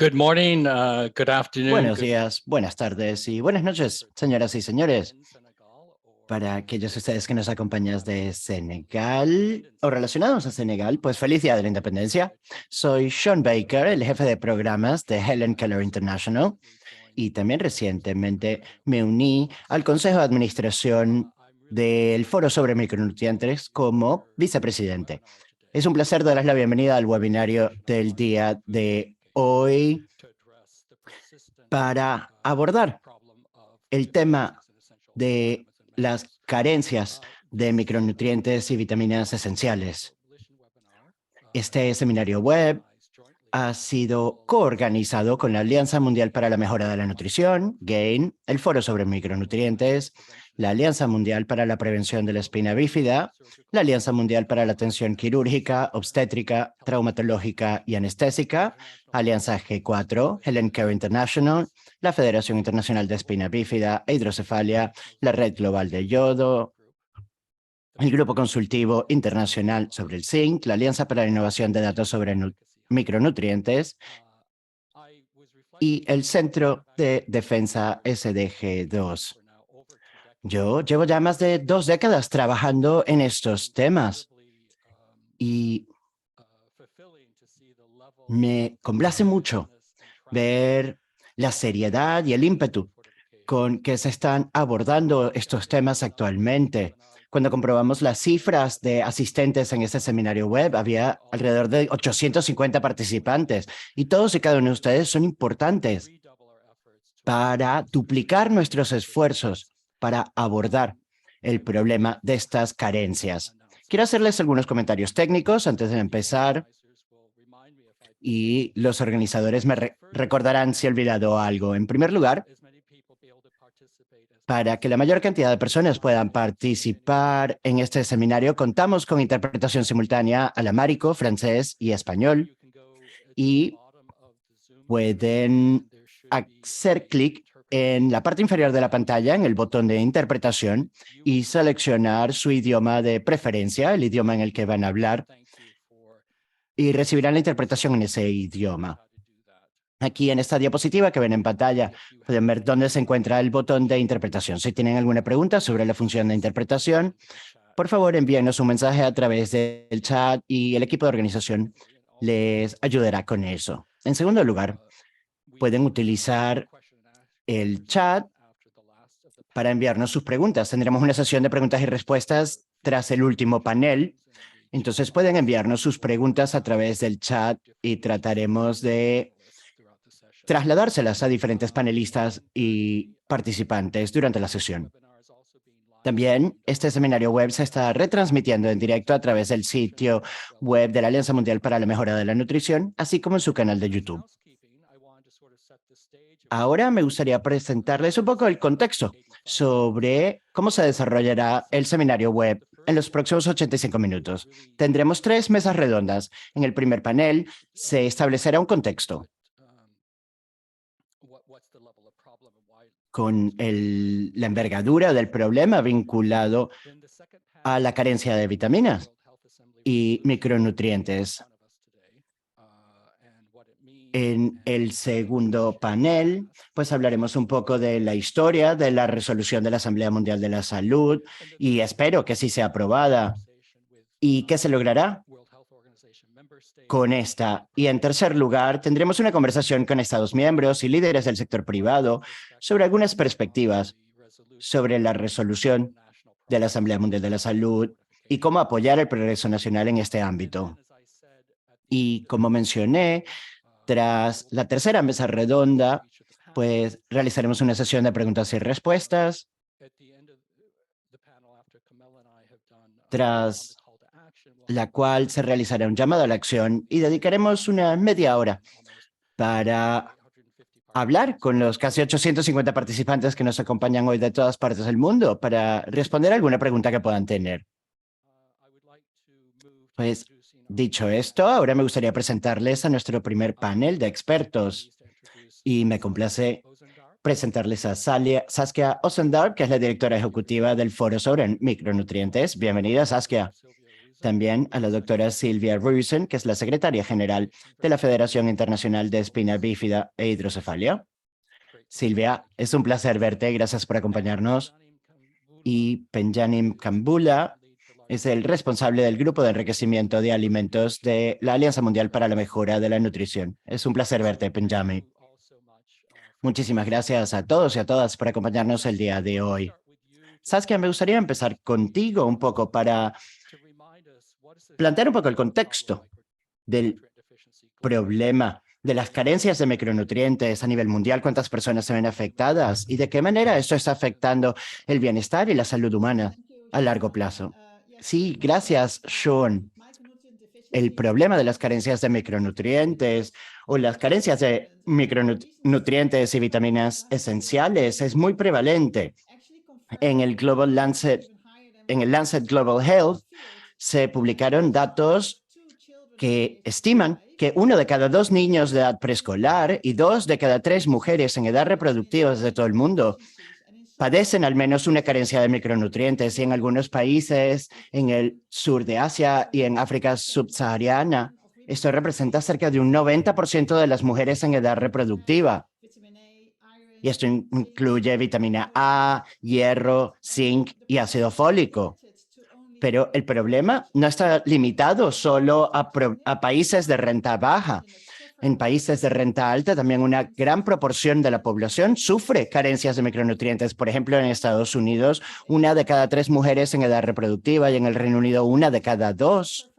Good morning, good afternoon. Buenos días, buenas tardes y buenas noches, señoras y señores. Para aquellos de ustedes que nos acompañan de Senegal o relacionados a Senegal, pues feliz Día de la Independencia. Soy Sean Baker, el jefe de programas de Helen Keller International, y también recientemente me uní al Consejo de Administración del Foro sobre Micronutrientes como vicepresidente. Es un placer darles la bienvenida al webinario del día de hoy para abordar el tema de las carencias de micronutrientes y vitaminas esenciales. Este seminario web ha sido coorganizado con la Alianza Mundial para la Mejora de la Nutrición, GAIN, el Foro sobre Micronutrientes, la Alianza Mundial para la Prevención de la Espina Bífida, la Alianza Mundial para la Atención Quirúrgica, Obstétrica, Traumatológica y Anestésica, Alianza G4, Helen Keller International, la Federación Internacional de Espina Bífida e Hidrocefalia, la Red Global de Yodo, el Grupo Consultivo Internacional sobre el Zinc, la Alianza para la Innovación de Datos sobre Micronutrientes y el Centro de Defensa SDG2. Yo llevo ya más de 2 décadas trabajando en estos temas y me complace mucho ver la seriedad y el ímpetu con que se están abordando estos temas actualmente. Cuando comprobamos las cifras de asistentes en este seminario web, había alrededor de 850 participantes y todos y cada uno de ustedes son importantes para duplicar nuestros esfuerzos para abordar el problema de estas carencias. Quiero hacerles algunos comentarios técnicos antes de empezar y los organizadores me recordarán si he olvidado algo. En primer lugar, para que la mayor cantidad de personas puedan participar en este seminario, contamos con interpretación simultánea al amárico, francés y español, y pueden hacer clic en la parte inferior de la pantalla, en el botón de interpretación, y seleccionar su idioma de preferencia, el idioma en el que van a hablar, y recibirán la interpretación en ese idioma. Aquí en esta diapositiva que ven en pantalla pueden ver dónde se encuentra el botón de interpretación. Si tienen alguna pregunta sobre la función de interpretación, por favor envíenos un mensaje a través del chat y el equipo de organización les ayudará con eso. En segundo lugar, pueden utilizar el chat para enviarnos sus preguntas. Tendremos una sesión de preguntas y respuestas tras el último panel. Entonces pueden enviarnos sus preguntas a través del chat y trataremos de trasladárselas a diferentes panelistas y participantes durante la sesión. También este seminario web se está retransmitiendo en directo a través del sitio web de la Alianza Mundial para la Mejora de la Nutrición, así como en su canal de YouTube. Ahora me gustaría presentarles un poco el contexto sobre cómo se desarrollará el seminario web en los próximos 85 minutos. Tendremos 3 mesas redondas. En el primer panel se establecerá un contexto con la envergadura del problema vinculado a la carencia de vitaminas y micronutrientes. En el segundo panel, pues hablaremos un poco de la historia de la resolución de la Asamblea Mundial de la Salud y espero que sí sea aprobada. ¿Y qué se logrará con esta? Y en tercer lugar, tendremos una conversación con Estados miembros y líderes del sector privado sobre algunas perspectivas sobre la resolución de la Asamblea Mundial de la Salud y cómo apoyar el progreso nacional en este ámbito. Y como mencioné, tras la tercera mesa redonda, pues realizaremos una sesión de preguntas y respuestas. Tras la cual se realizará un llamado a la acción y dedicaremos una media hora para hablar con los casi 850 participantes que nos acompañan hoy de todas partes del mundo para responder alguna pregunta que puedan tener. Pues, dicho esto, ahora me gustaría presentarles a nuestro primer panel de expertos y me complace presentarles a Saskia Ozendarp, que es la directora ejecutiva del Foro sobre Micronutrientes. Bienvenida, Saskia. También a la doctora Silvia Ruisen, que es la secretaria general de la Federación Internacional de Espina Bífida e Hidrocefalia. Silvia, es un placer verte. Gracias por acompañarnos. Y Penjanim Kambula es el responsable del Grupo de Enriquecimiento de Alimentos de la Alianza Mundial para la Mejora de la Nutrición. Es un placer verte, Penjami. Muchísimas gracias a todos y a todas por acompañarnos el día de hoy. Saskia, me gustaría empezar contigo un poco para plantear un poco el contexto del problema de las carencias de micronutrientes a nivel mundial, cuántas personas se ven afectadas y de qué manera esto está afectando el bienestar y la salud humana a largo plazo. Sí, gracias, Sean. El problema de las carencias de micronutrientes o las carencias de micronutrientes y vitaminas esenciales es muy prevalente. En el Lancet Global Health se publicaron datos que estiman que 1 de cada 2 niños de edad preescolar y 2 de cada 3 mujeres en edad reproductiva de todo el mundo padecen al menos una carencia de micronutrientes, y en algunos países en el sur de Asia y en África subsahariana, esto representa cerca de un 90% de las mujeres en edad reproductiva. Y esto incluye vitamina A, hierro, zinc y ácido fólico. Pero el problema no está limitado solo a países de renta baja. En países de renta alta, también una gran proporción de la población sufre carencias de micronutrientes. Por ejemplo, en Estados Unidos, 1 de cada 3 mujeres en edad reproductiva, y en el Reino Unido 1 de cada 2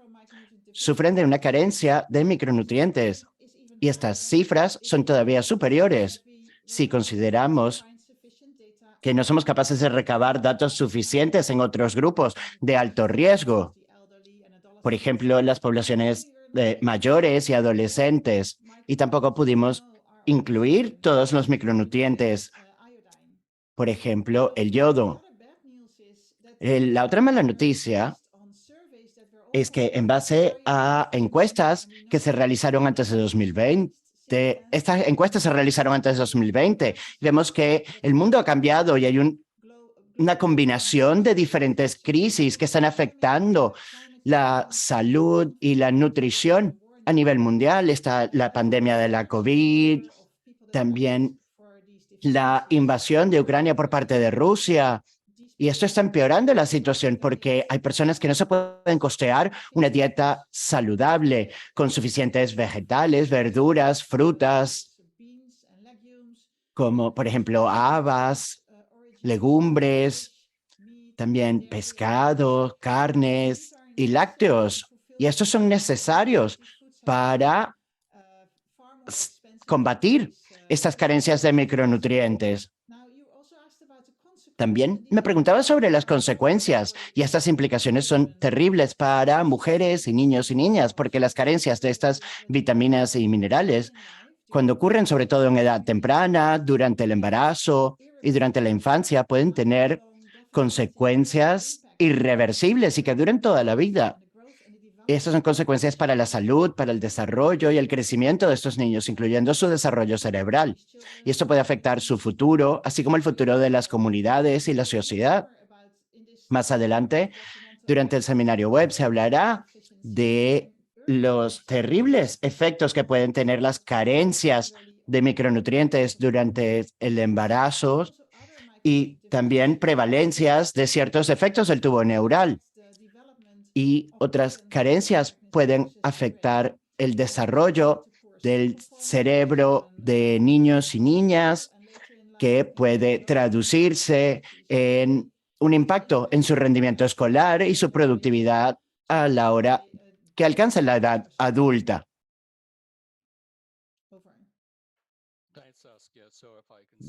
sufren de una carencia de micronutrientes. Y estas cifras son todavía superiores si consideramos que no somos capaces de recabar datos suficientes en otros grupos de alto riesgo. Por ejemplo, en las poblaciones de mayores y adolescentes, y tampoco pudimos incluir todos los micronutrientes. Por ejemplo, el yodo. La otra mala noticia es que en base a encuestas que se realizaron antes de 2020, estas encuestas se realizaron antes de 2020, vemos que el mundo ha cambiado y hay una combinación de diferentes crisis que están afectando la salud y la nutrición a nivel mundial. Está la pandemia de la COVID, también la invasión de Ucrania por parte de Rusia. Y esto está empeorando la situación porque hay personas que no se pueden costear una dieta saludable con suficientes vegetales, verduras, frutas, como por ejemplo habas, legumbres, también pescado, carnes y lácteos. Y estos son necesarios para combatir estas carencias de micronutrientes. También me preguntaba sobre las consecuencias, y estas implicaciones son terribles para mujeres y niños y niñas, porque las carencias de estas vitaminas y minerales, cuando ocurren sobre todo en edad temprana, durante el embarazo y durante la infancia, pueden tener consecuencias irreversibles y que duren toda la vida. Estas son consecuencias para la salud, para el desarrollo y el crecimiento de estos niños, incluyendo su desarrollo cerebral. Y esto puede afectar su futuro, así como el futuro de las comunidades y la sociedad. Más adelante, durante el seminario web, se hablará de los terribles efectos que pueden tener las carencias de micronutrientes durante el embarazo y también prevalencias de ciertos efectos del tubo neural. Y otras carencias pueden afectar el desarrollo del cerebro de niños y niñas, que puede traducirse en un impacto en su rendimiento escolar y su productividad a la hora que alcanza la edad adulta.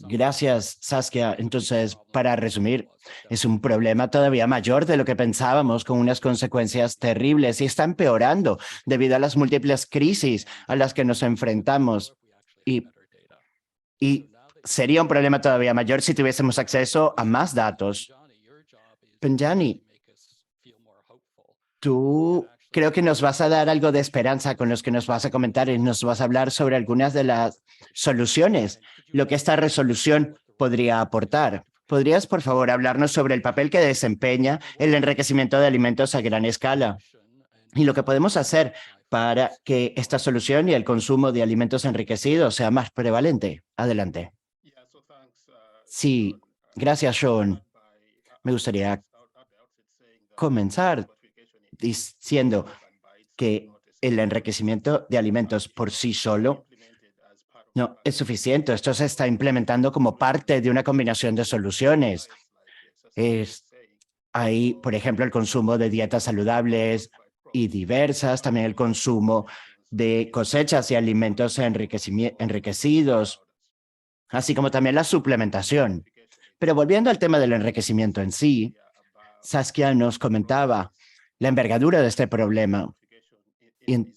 Gracias, Saskia. Entonces, para resumir, es un problema todavía mayor de lo que pensábamos, con unas consecuencias terribles, y está empeorando debido a las múltiples crisis a las que nos enfrentamos. Y sería un problema todavía mayor si tuviésemos acceso a más datos. Penjani, tú creo que nos vas a dar algo de esperanza con los que nos vas a comentar, y nos vas a hablar sobre algunas de las soluciones, lo que esta resolución podría aportar. ¿Podrías, por favor, hablarnos sobre el papel que desempeña el enriquecimiento de alimentos a gran escala? y lo que podemos hacer para que esta solución y el consumo de alimentos enriquecidos sea más prevalente. Adelante. Sí, gracias, Sean. Me gustaría comenzar diciendo que el enriquecimiento de alimentos por sí solo no es suficiente. Esto se está implementando como parte de una combinación de soluciones. Hay, por ejemplo, el consumo de dietas saludables y diversas, también el consumo de cosechas y alimentos enriquecidos, así como también la suplementación. Pero volviendo al tema del enriquecimiento en sí, Saskia nos comentaba la envergadura de este problema y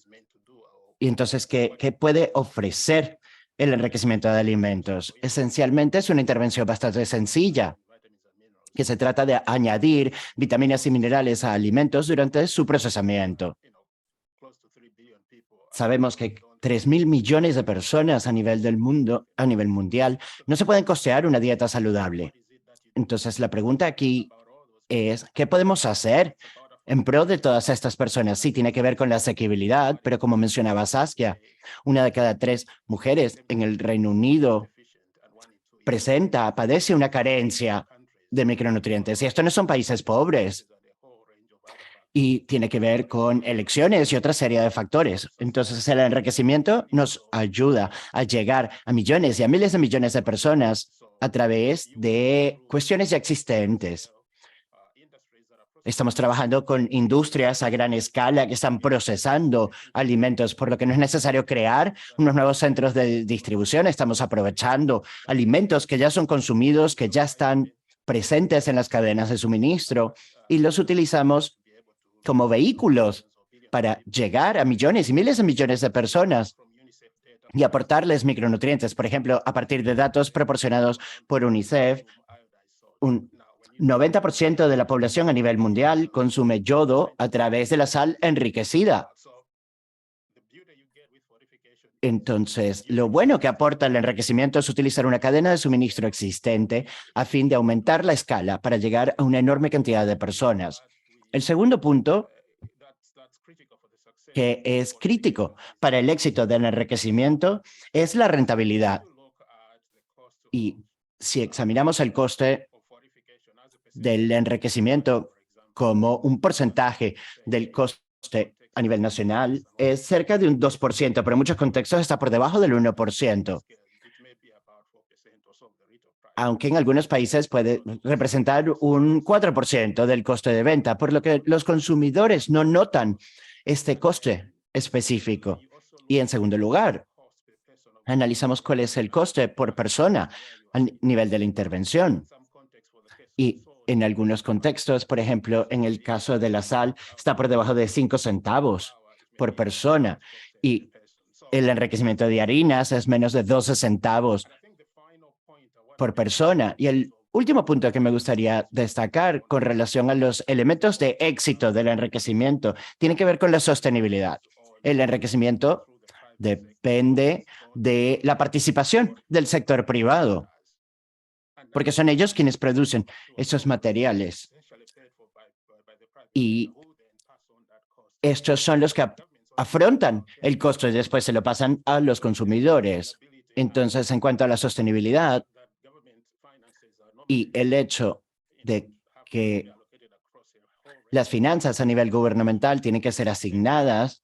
entonces, ¿qué puede ofrecer el enriquecimiento de alimentos? Esencialmente es una intervención bastante sencilla, que se trata de añadir vitaminas y minerales a alimentos durante su procesamiento. Sabemos que 3.000 millones de personas a nivel del mundo, a nivel mundial, no se pueden costear una dieta saludable. Entonces, la pregunta aquí es, ¿qué podemos hacer en pro de todas estas personas? Sí, tiene que ver con la asequibilidad, pero como mencionaba Saskia, 1 de cada 3 mujeres en el Reino Unido padece una carencia de micronutrientes. Y esto no son países pobres. Y tiene que ver con elecciones y otra serie de factores. Entonces, el enriquecimiento nos ayuda a llegar a millones y a miles de millones de personas a través de cuestiones ya existentes. Estamos trabajando con industrias a gran escala que están procesando alimentos, por lo que no es necesario crear unos nuevos centros de distribución. Estamos aprovechando alimentos que ya son consumidos, que ya están presentes en las cadenas de suministro y los utilizamos como vehículos para llegar a millones y miles de millones de personas y aportarles micronutrientes. Por ejemplo, a partir de datos proporcionados por UNICEF, un 90% de la población a nivel mundial consume yodo a través de la sal enriquecida. Entonces, lo bueno que aporta el enriquecimiento es utilizar una cadena de suministro existente a fin de aumentar la escala para llegar a una enorme cantidad de personas. El segundo punto, que es crítico para el éxito del enriquecimiento, es la rentabilidad. Y si examinamos el coste del enriquecimiento como un porcentaje del coste a nivel nacional, es cerca de un 2%, pero en muchos contextos está por debajo del 1%. Aunque en algunos países puede representar un 4% del coste de venta, por lo que los consumidores no notan este coste específico. Y en segundo lugar, analizamos cuál es el coste por persona a nivel de la intervención. Y en algunos contextos, por ejemplo, en el caso de la sal, está por debajo de 5 centavos por persona. Y el enriquecimiento de harinas es menos de 12 centavos por persona. Y el último punto que me gustaría destacar con relación a los elementos de éxito del enriquecimiento tiene que ver con la sostenibilidad. El enriquecimiento depende de la participación del sector privado, porque son ellos quienes producen esos materiales. Y estos son los que afrontan el costo y después se lo pasan a los consumidores. Entonces, en cuanto a la sostenibilidad y el hecho de que las finanzas a nivel gubernamental tienen que ser asignadas,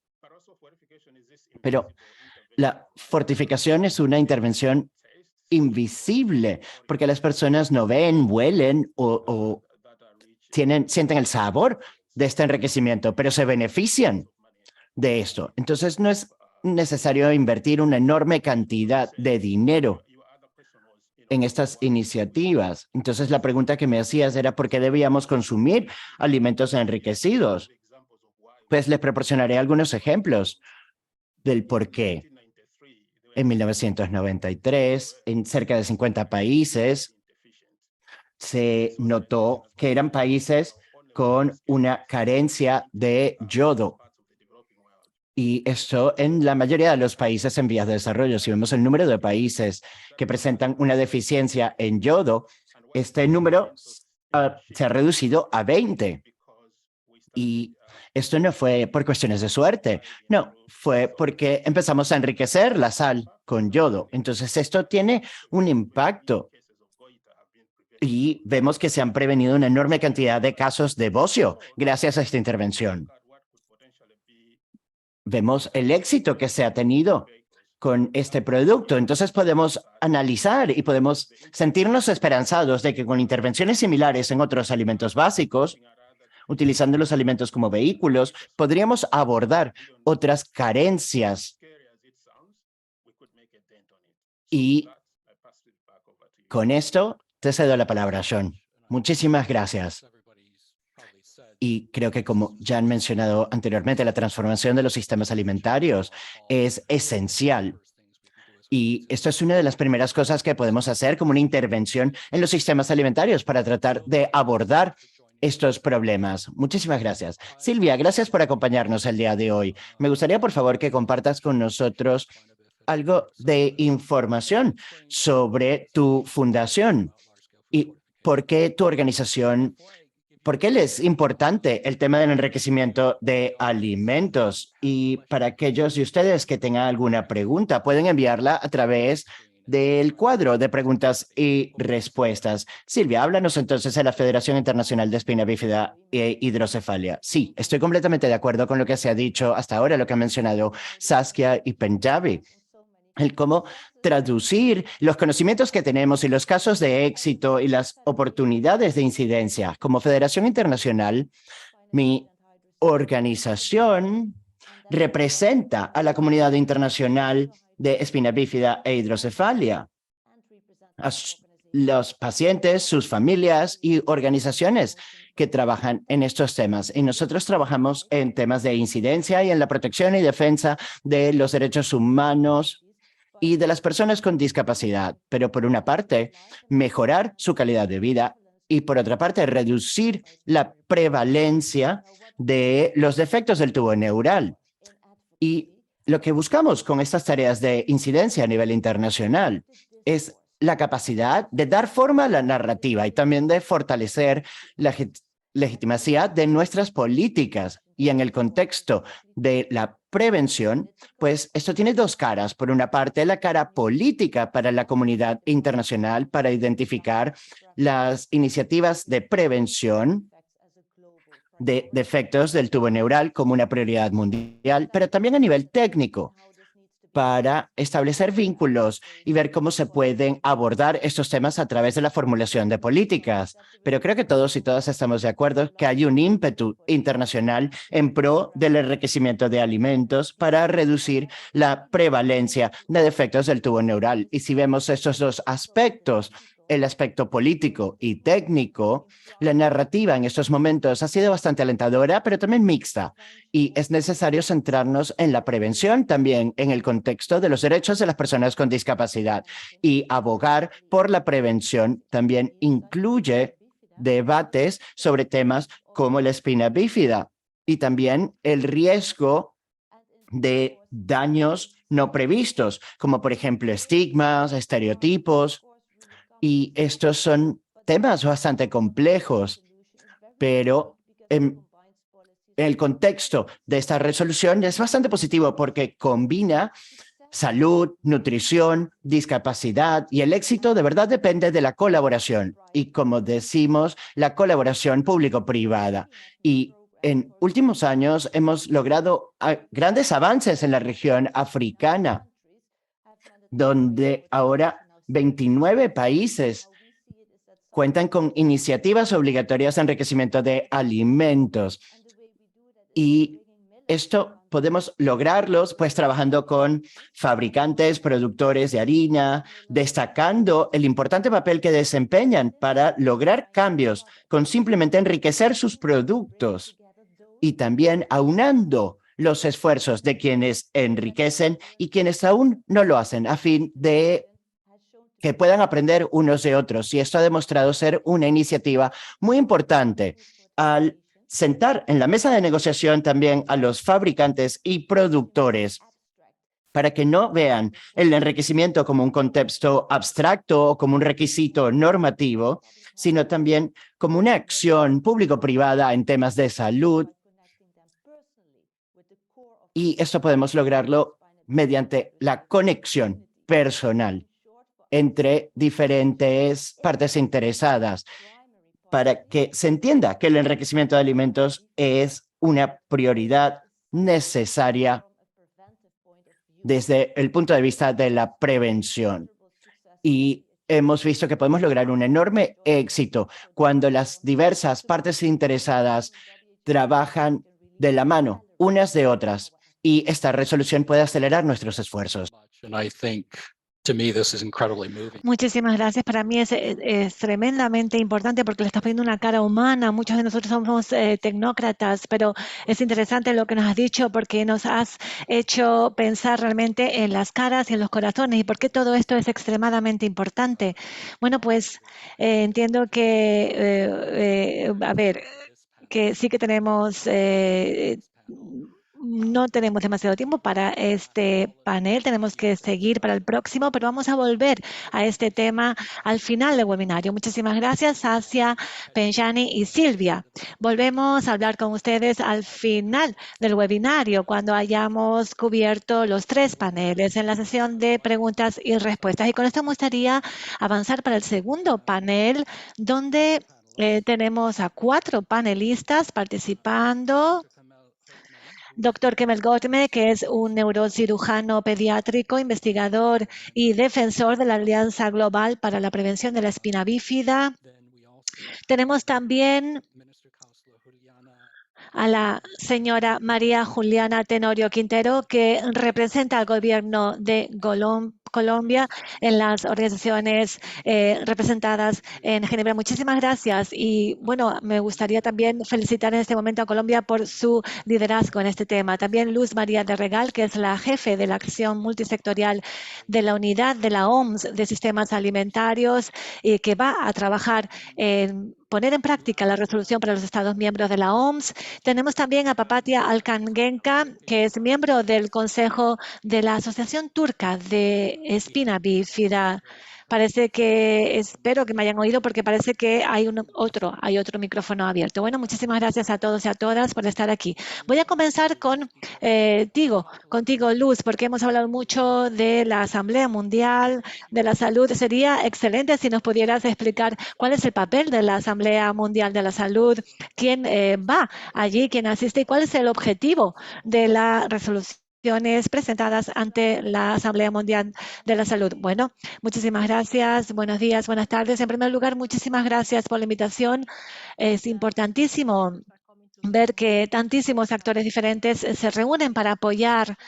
pero la fortificación es una intervención invisible, porque las personas no ven, huelen o sienten el sabor de este enriquecimiento, pero se benefician de esto. Entonces, no es necesario invertir una enorme cantidad de dinero en estas iniciativas. Entonces, la pregunta que me hacías era ¿por qué debíamos consumir alimentos enriquecidos? Pues les proporcionaré algunos ejemplos del por qué. En 1993, en cerca de 50 países, se notó que eran países con una carencia de yodo. Y esto en la mayoría de los países en vías de desarrollo. Si vemos el número de países que presentan una deficiencia en yodo, este número se ha reducido a 20. Y esto no fue por cuestiones de suerte, no, fue porque empezamos a enriquecer la sal con yodo. Entonces esto tiene un impacto y vemos que se han prevenido una enorme cantidad de casos de bocio gracias a esta intervención. Vemos el éxito que se ha tenido con este producto. Entonces podemos analizar y podemos sentirnos esperanzados de que con intervenciones similares en otros alimentos básicos, utilizando los alimentos como vehículos, podríamos abordar otras carencias. Y con esto te cedo la palabra, Sean. Muchísimas gracias. Y creo que, como ya han mencionado anteriormente, la transformación de los sistemas alimentarios es esencial. Y esto es una de las primeras cosas que podemos hacer como una intervención en los sistemas alimentarios para tratar de abordar estos problemas. Muchísimas gracias. Silvia, gracias por acompañarnos el día de hoy. Me gustaría, por favor, que compartas con nosotros algo de información sobre tu fundación y por qué tu organización, por qué les es importante el tema del enriquecimiento de alimentos. Y para aquellos de ustedes que tengan alguna pregunta, pueden enviarla a través del cuadro de preguntas y respuestas. Silvia, háblanos entonces de la Federación Internacional de Espina Bífida e Hidrocefalia. Sí, estoy completamente de acuerdo con lo que se ha dicho hasta ahora, lo que han mencionado Saskia y Punjabi. El cómo traducir los conocimientos que tenemos y los casos de éxito y las oportunidades de incidencia. Como Federación Internacional, mi organización representa a la comunidad internacional de espina bífida e hidrocefalia, a los pacientes, sus familias y organizaciones que trabajan en estos temas. Y nosotros trabajamos en temas de incidencia y en la protección y defensa de los derechos humanos y de las personas con discapacidad, pero por una parte, mejorar su calidad de vida y por otra parte, reducir la prevalencia de los defectos del tubo neural. Y lo que buscamos con estas tareas de incidencia a nivel internacional es la capacidad de dar forma a la narrativa y también de fortalecer la legitimacidad de nuestras políticas. Y en el contexto de la prevención, pues esto tiene dos caras. Por una parte, la cara política para la comunidad internacional para identificar las iniciativas de prevención de defectos del tubo neural como una prioridad mundial, pero también a nivel técnico para establecer vínculos y ver cómo se pueden abordar estos temas a través de la formulación de políticas. Pero creo que todos y todas estamos de acuerdo que hay un ímpetu internacional en pro del enriquecimiento de alimentos para reducir la prevalencia de defectos del tubo neural. Y si vemos estos dos aspectos, el aspecto político y técnico, la narrativa en estos momentos ha sido bastante alentadora, pero también mixta. Y es necesario centrarnos en la prevención también en el contexto de los derechos de las personas con discapacidad. Y abogar por la prevención también incluye debates sobre temas como la espina bífida y también el riesgo de daños no previstos, como por ejemplo estigmas, estereotipos. Y estos son temas bastante complejos, pero en el contexto de esta resolución es bastante positivo porque combina salud, nutrición, discapacidad y el éxito de verdad depende de la colaboración. Y como decimos, la colaboración público-privada. Y en últimos años hemos logrado grandes avances en la región africana, donde ahora 29 países cuentan con iniciativas obligatorias de enriquecimiento de alimentos. Y esto podemos lograrlos pues trabajando con fabricantes, productores de harina, destacando el importante papel que desempeñan para lograr cambios con simplemente enriquecer sus productos y también aunando los esfuerzos de quienes enriquecen y quienes aún no lo hacen a fin de que puedan aprender unos de otros. Y esto ha demostrado ser una iniciativa muy importante al sentar en la mesa de negociación también a los fabricantes y productores para que no vean el enriquecimiento como un contexto abstracto o como un requisito normativo, sino también como una acción público-privada en temas de salud. Y esto podemos lograrlo mediante la conexión personal entre diferentes partes interesadas para que se entienda que el enriquecimiento de alimentos es una prioridad necesaria desde el punto de vista de la prevención. Y hemos visto que podemos lograr un enorme éxito cuando las diversas partes interesadas trabajan de la mano unas de otras, y esta resolución puede acelerar nuestros esfuerzos. Muchísimas gracias. Para mí es tremendamente importante porque le estás poniendo una cara humana. Muchos de nosotros somos tecnócratas, pero es interesante lo que nos has dicho porque nos has hecho pensar realmente en las caras y en los corazones y por qué todo esto es extremadamente importante. Bueno, pues entiendo que, a ver, que sí que tenemos no tenemos demasiado tiempo para este panel, tenemos que seguir para el próximo, pero vamos a volver a este tema al final del webinario. Muchísimas gracias, Asia, Penjani y Silvia. Volvemos a hablar con ustedes al final del webinario, cuando hayamos cubierto los 3 paneles en la sesión de preguntas y respuestas. Y con esto me gustaría avanzar para el segundo panel, donde tenemos a 4 panelistas participando. Doctor Kemel Gotme, que es un neurocirujano pediátrico, investigador y defensor de la Alianza Global para la Prevención de la Espina Bífida. Tenemos también a la señora María Juliana Tenorio Quintero, que representa al gobierno de Colombia en las organizaciones representadas en Ginebra. Muchísimas gracias. Y bueno, me gustaría también felicitar en este momento a Colombia por su liderazgo en este tema. También Luz María de Regal, que es la jefe de la acción multisectorial de la unidad de la OMS de sistemas alimentarios y que va a trabajar en poner en práctica la resolución para los Estados miembros de la OMS. Tenemos también a Papatia Alkangenka, que es miembro del Consejo de la Asociación Turca de Espina Bífida. Parece que, espero que me hayan oído porque parece que hay otro micrófono abierto. Bueno, muchísimas gracias a todos y a todas por estar aquí. Voy a comenzar contigo, Luz, porque hemos hablado mucho de la Asamblea Mundial de la Salud. Sería excelente si nos pudieras explicar cuál es el papel de la Asamblea Mundial de la Salud, quién va allí, quién asiste y cuál es el objetivo de la resolución presentadas ante la Asamblea Mundial de la Salud. Bueno, muchísimas gracias, buenos días, buenas tardes. En primer lugar, muchísimas gracias por la invitación. Es importantísimo ver que tantísimos actores diferentes se reúnen para apoyar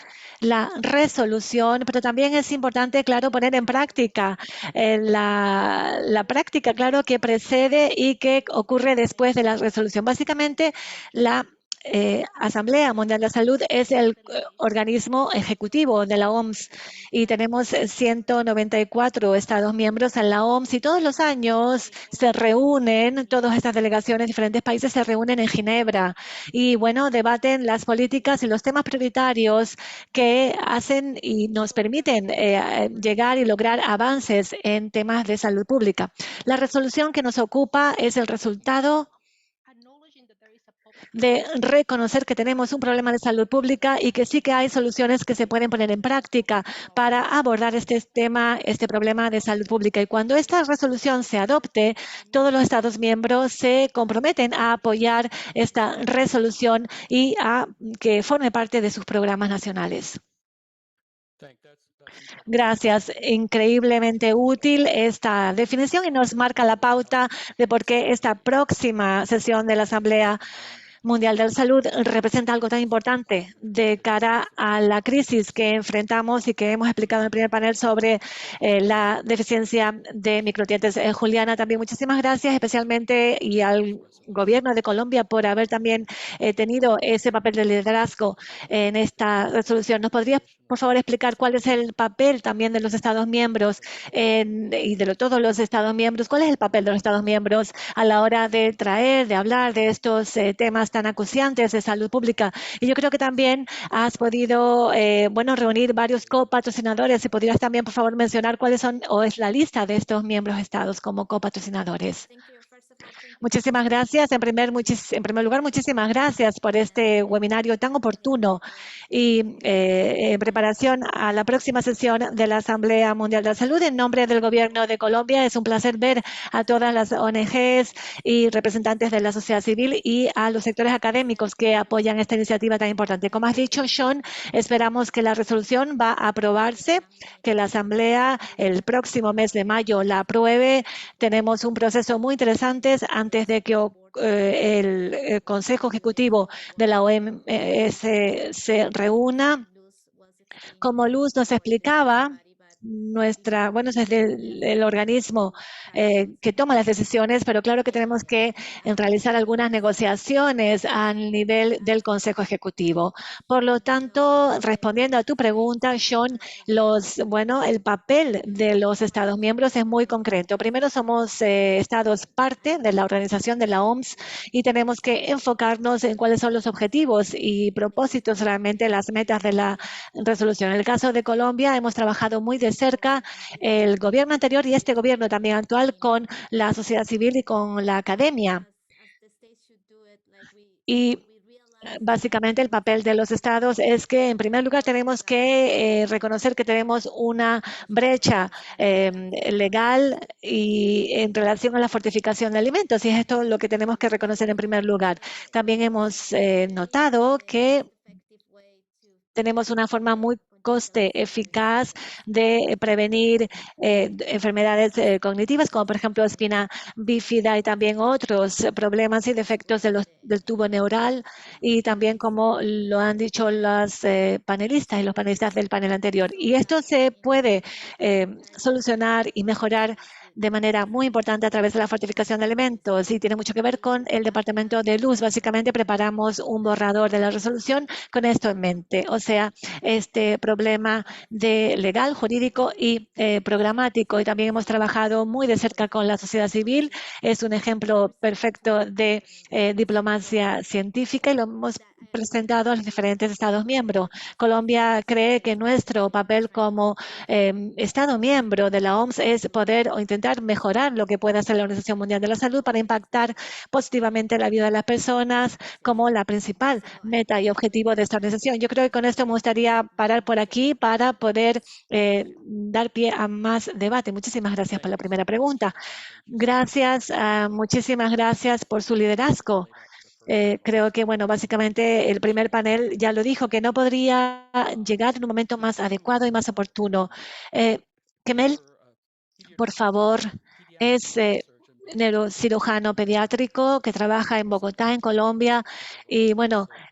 la resolución, pero también es importante, claro, poner en práctica la práctica, claro, que precede y que ocurre después de la resolución. Básicamente, la Asamblea Mundial de la Salud es el organismo ejecutivo de la OMS y tenemos 194 Estados miembros en la OMS y todos los años se reúnen, todas estas delegaciones de diferentes países se reúnen en Ginebra y, bueno, debaten las políticas y los temas prioritarios que hacen y nos permiten llegar y lograr avances en temas de salud pública. La resolución que nos ocupa es el resultado de reconocer que tenemos un problema de salud pública y que sí que hay soluciones que se pueden poner en práctica para abordar este tema, este problema de salud pública. Y cuando esta resolución se adopte, todos los Estados miembros se comprometen a apoyar esta resolución y a que forme parte de sus programas nacionales. Gracias. Increíblemente útil esta definición y nos marca la pauta de por qué esta próxima sesión de la Asamblea Mundial de la Salud representa algo tan importante de cara a la crisis que enfrentamos y que hemos explicado en el primer panel sobre la deficiencia de micronutrientes. Juliana, también muchísimas gracias, especialmente y al Gobierno de Colombia por haber también tenido ese papel de liderazgo en esta resolución. ¿Nos podrías por favor, explicar cuál es el papel también de los Estados miembros y de todos los Estados miembros? ¿Cuál es el papel de los Estados miembros a la hora de traer, de hablar de estos temas tan acuciantes de salud pública? Y yo creo que también has podido, reunir varios copatrocinadores. Si pudieras también, por favor, mencionar cuáles son o es la lista de estos miembros estados como copatrocinadores. Muchísimas gracias. En primer lugar, muchísimas gracias por este webinario tan oportuno y en preparación a la próxima sesión de la Asamblea Mundial de la Salud. En nombre del Gobierno de Colombia, es un placer ver a todas las ONGs y representantes de la sociedad civil y a los sectores académicos que apoyan esta iniciativa tan importante. Como has dicho, Sean, esperamos que la resolución va a aprobarse, que la Asamblea el próximo mes de mayo la apruebe. Tenemos un proceso muy interesante antes de que el Consejo Ejecutivo de la OMS se reúna. Como Luz nos explicaba, es el organismo que toma las decisiones, pero claro que tenemos que realizar algunas negociaciones a nivel del Consejo Ejecutivo. Por lo tanto, respondiendo a tu pregunta, Sean, el papel de los Estados miembros es muy concreto. Primero, somos Estados parte de la organización de la OMS y tenemos que enfocarnos en cuáles son los objetivos y propósitos, realmente las metas de la resolución. En el caso de Colombia, hemos trabajado muy de cerca el gobierno anterior y este gobierno también actual con la sociedad civil y con la academia. Y básicamente el papel de los estados es que, en primer lugar, tenemos que reconocer que tenemos una brecha legal y en relación a la fortificación de alimentos. Y es esto lo que tenemos que reconocer en primer lugar. También hemos notado que tenemos una forma muy coste eficaz de prevenir enfermedades cognitivas, como por ejemplo espina bífida y también otros problemas y defectos del tubo neural, y también como lo han dicho los panelistas y los panelistas del panel anterior. Y esto se puede solucionar y mejorar de manera muy importante a través de la fortificación de alimentos y tiene mucho que ver con el Departamento de Luz. Básicamente preparamos un borrador de la resolución con esto en mente, o sea, este problema de legal, jurídico y programático. Y también hemos trabajado muy de cerca con la sociedad civil. Es un ejemplo perfecto de diplomacia científica y lo hemos presentado a los diferentes Estados miembros. Colombia cree que nuestro papel como Estado miembro de la OMS es poder o intentar mejorar lo que puede hacer la Organización Mundial de la Salud para impactar positivamente la vida de las personas como la principal meta y objetivo de esta organización. Yo creo que con esto me gustaría parar por aquí para poder dar pie a más debate. Muchísimas gracias por la primera pregunta. Gracias, muchísimas gracias por su liderazgo. Creo que, básicamente el primer panel ya lo dijo, que no podría llegar en un momento más adecuado y más oportuno. Kemel, por favor, es neurocirujano pediátrico que trabaja en Bogotá, en Colombia. Y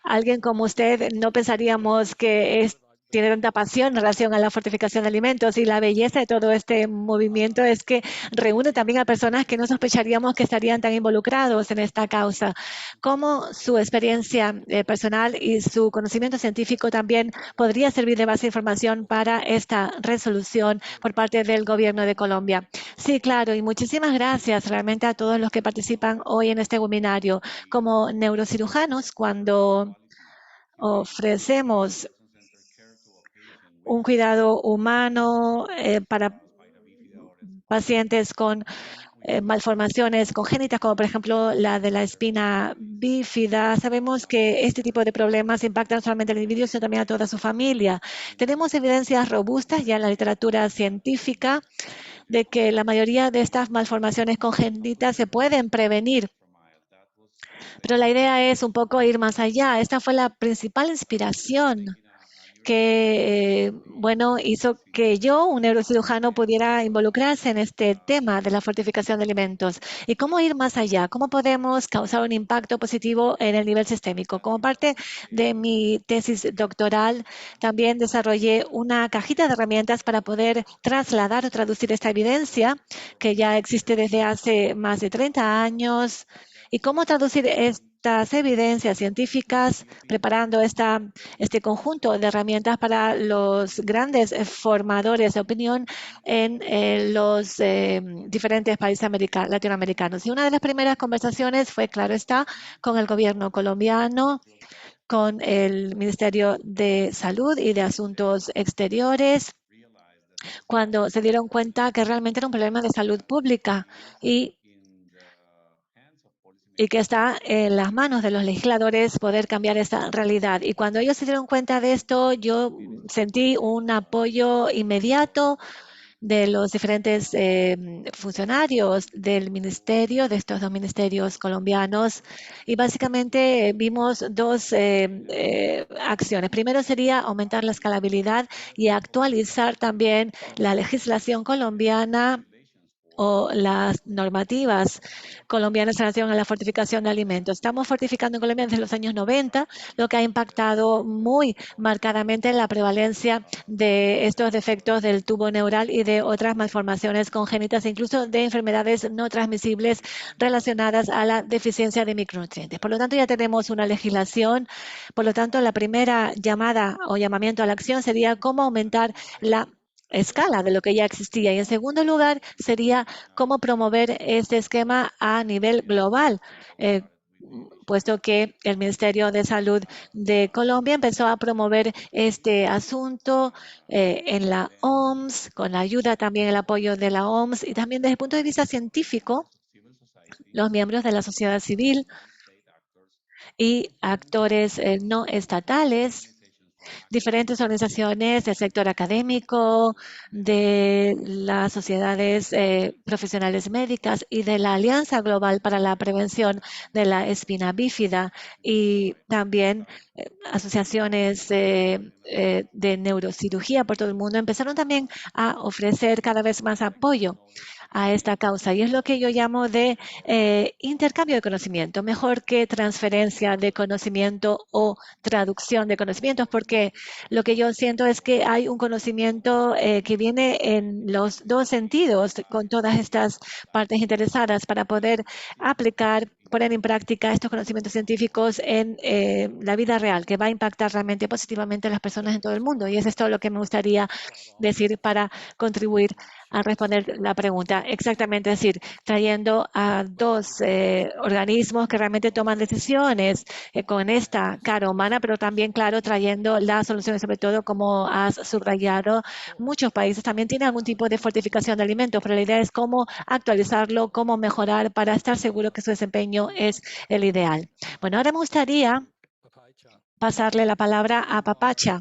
alguien como usted no pensaríamos que tiene tanta pasión en relación a la fortificación de alimentos, y la belleza de todo este movimiento es que reúne también a personas que no sospecharíamos que estarían tan involucrados en esta causa. ¿Cómo su experiencia personal y su conocimiento científico también podría servir de base de información para esta resolución por parte del Gobierno de Colombia? Sí, claro, y muchísimas gracias realmente a todos los que participan hoy en este webinario. Como neurocirujanos, cuando ofrecemos un cuidado humano para pacientes con malformaciones congénitas, como por ejemplo la de la espina bífida. Sabemos que este tipo de problemas impactan no solamente al individuo, sino también a toda su familia. Tenemos evidencias robustas ya en la literatura científica de que la mayoría de estas malformaciones congénitas se pueden prevenir. Pero la idea es un poco ir más allá. Esta fue la principal inspiración que, hizo que yo, un neurocirujano, pudiera involucrarse en este tema de la fortificación de alimentos. ¿Y cómo ir más allá? ¿Cómo podemos causar un impacto positivo en el nivel sistémico? Como parte de mi tesis doctoral, también desarrollé una cajita de herramientas para poder trasladar o traducir esta evidencia que ya existe desde hace más de 30 años ¿Y cómo traducir estas evidencias científicas preparando este conjunto de herramientas para los grandes formadores de opinión en los diferentes países latinoamericanos? Y una de las primeras conversaciones fue, claro está, con el gobierno colombiano, con el Ministerio de Salud y de Asuntos Exteriores, cuando se dieron cuenta que realmente era un problema de salud pública y que está en las manos de los legisladores poder cambiar esta realidad. Y cuando ellos se dieron cuenta de esto, yo sentí un apoyo inmediato de los diferentes funcionarios del ministerio, de estos dos ministerios colombianos, y básicamente vimos dos acciones. Primero sería aumentar la escalabilidad y actualizar también la legislación colombiana o las normativas colombianas en relación a la fortificación de alimentos. Estamos fortificando en Colombia desde los años 90, lo que ha impactado muy marcadamente en la prevalencia de estos defectos del tubo neural y de otras malformaciones congénitas, incluso de enfermedades no transmisibles relacionadas a la deficiencia de micronutrientes. Por lo tanto, ya tenemos una legislación. Por lo tanto, la primera llamada o llamamiento a la acción sería cómo aumentar la escala de lo que ya existía. Y en segundo lugar, sería cómo promover este esquema a nivel global, puesto que el Ministerio de Salud de Colombia empezó a promover este asunto en la OMS, con la ayuda también, el apoyo de la OMS y también desde el punto de vista científico, los miembros de la sociedad civil y actores no estatales, diferentes organizaciones del sector académico, de las sociedades profesionales médicas y de la Alianza Global para la Prevención de la Espina Bífida y también asociaciones de neurocirugía por todo el mundo empezaron también a ofrecer cada vez más apoyo a esta causa. Y es lo que yo llamo de intercambio de conocimiento, mejor que transferencia de conocimiento o traducción de conocimientos, porque lo que yo siento es que hay un conocimiento que viene en los dos sentidos con todas estas partes interesadas para poder aplicar, poner en práctica estos conocimientos científicos en la vida real, que va a impactar realmente positivamente a las personas en todo el mundo. Y es esto lo que me gustaría decir para contribuir a responder la pregunta. Exactamente, es decir, trayendo a dos organismos que realmente toman decisiones con esta cara humana, pero también, claro, trayendo las soluciones, sobre todo, como has subrayado, muchos países también tienen algún tipo de fortificación de alimentos, pero la idea es cómo actualizarlo, cómo mejorar para estar seguro que su desempeño es el ideal. Bueno, ahora me gustaría pasarle la palabra a Papacha,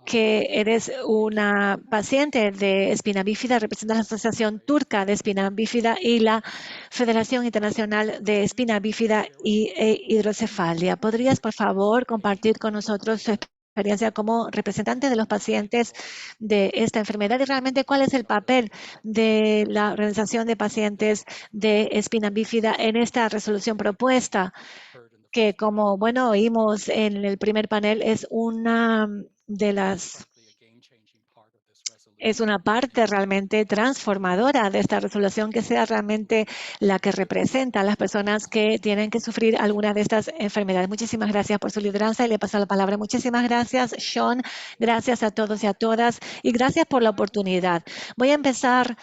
que eres una paciente de espina bífida, representas la Asociación Turca de Espina Bífida y la Federación Internacional de Espina Bífida e Hidrocefalia. ¿Podrías, por favor, compartir con nosotros su experiencia como representante de los pacientes de esta enfermedad y realmente cuál es el papel de la Organización de Pacientes de Espina Bífida en esta resolución propuesta? Que como, bueno, oímos en el primer panel, es una de las es una parte realmente transformadora de esta resolución que sea realmente la que representa a las personas que tienen que sufrir alguna de estas enfermedades. Muchísimas gracias por su lideranza y le paso la palabra. Muchísimas gracias, Sean. Gracias a todos y a todas y gracias por la oportunidad. Voy a empezar,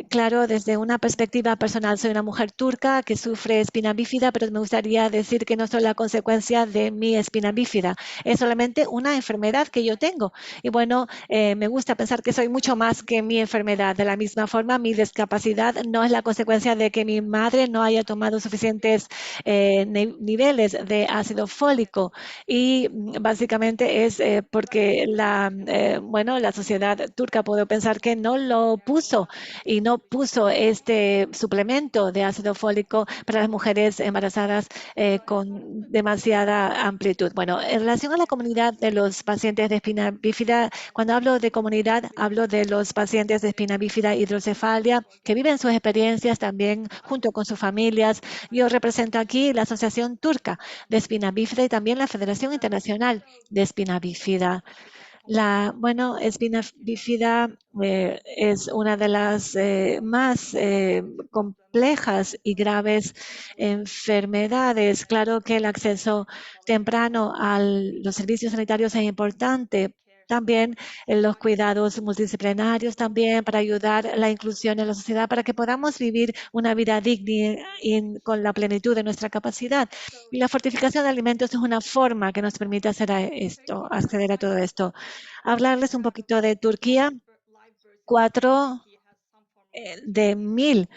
claro, desde una perspectiva personal. Soy una mujer turca que sufre espina bífida, pero me gustaría decir que no soy la consecuencia de mi espina bífida. Es solamente una enfermedad que yo tengo. Y bueno, me gusta pensar que soy mucho más que mi enfermedad. De la misma forma, mi discapacidad no es la consecuencia de que mi madre no haya tomado suficientes niveles de ácido fólico y básicamente es porque la sociedad turca puedo pensar que no lo puso y no puso este suplemento de ácido fólico para las mujeres embarazadas con demasiada amplitud. Bueno, en relación a la comunidad de los pacientes de espina bífida, cuando hablo de comunidad, hablo de los pacientes de espina bífida hidrocefalia que viven sus experiencias también junto con sus familias. Yo represento aquí la Asociación Turca de Espina Bífida y también la Federación Internacional de Espina Bífida. Bueno, espina bífida es una de las más complejas y graves enfermedades. Claro que el acceso temprano a los servicios sanitarios es importante. También los cuidados multidisciplinarios también para ayudar a la inclusión en la sociedad, para que podamos vivir una vida digna y con la plenitud de nuestra capacidad. Y la fortificación de alimentos es una forma que nos permite hacer esto, acceder a todo esto. Hablarles un poquito de Turquía. 4 de 1000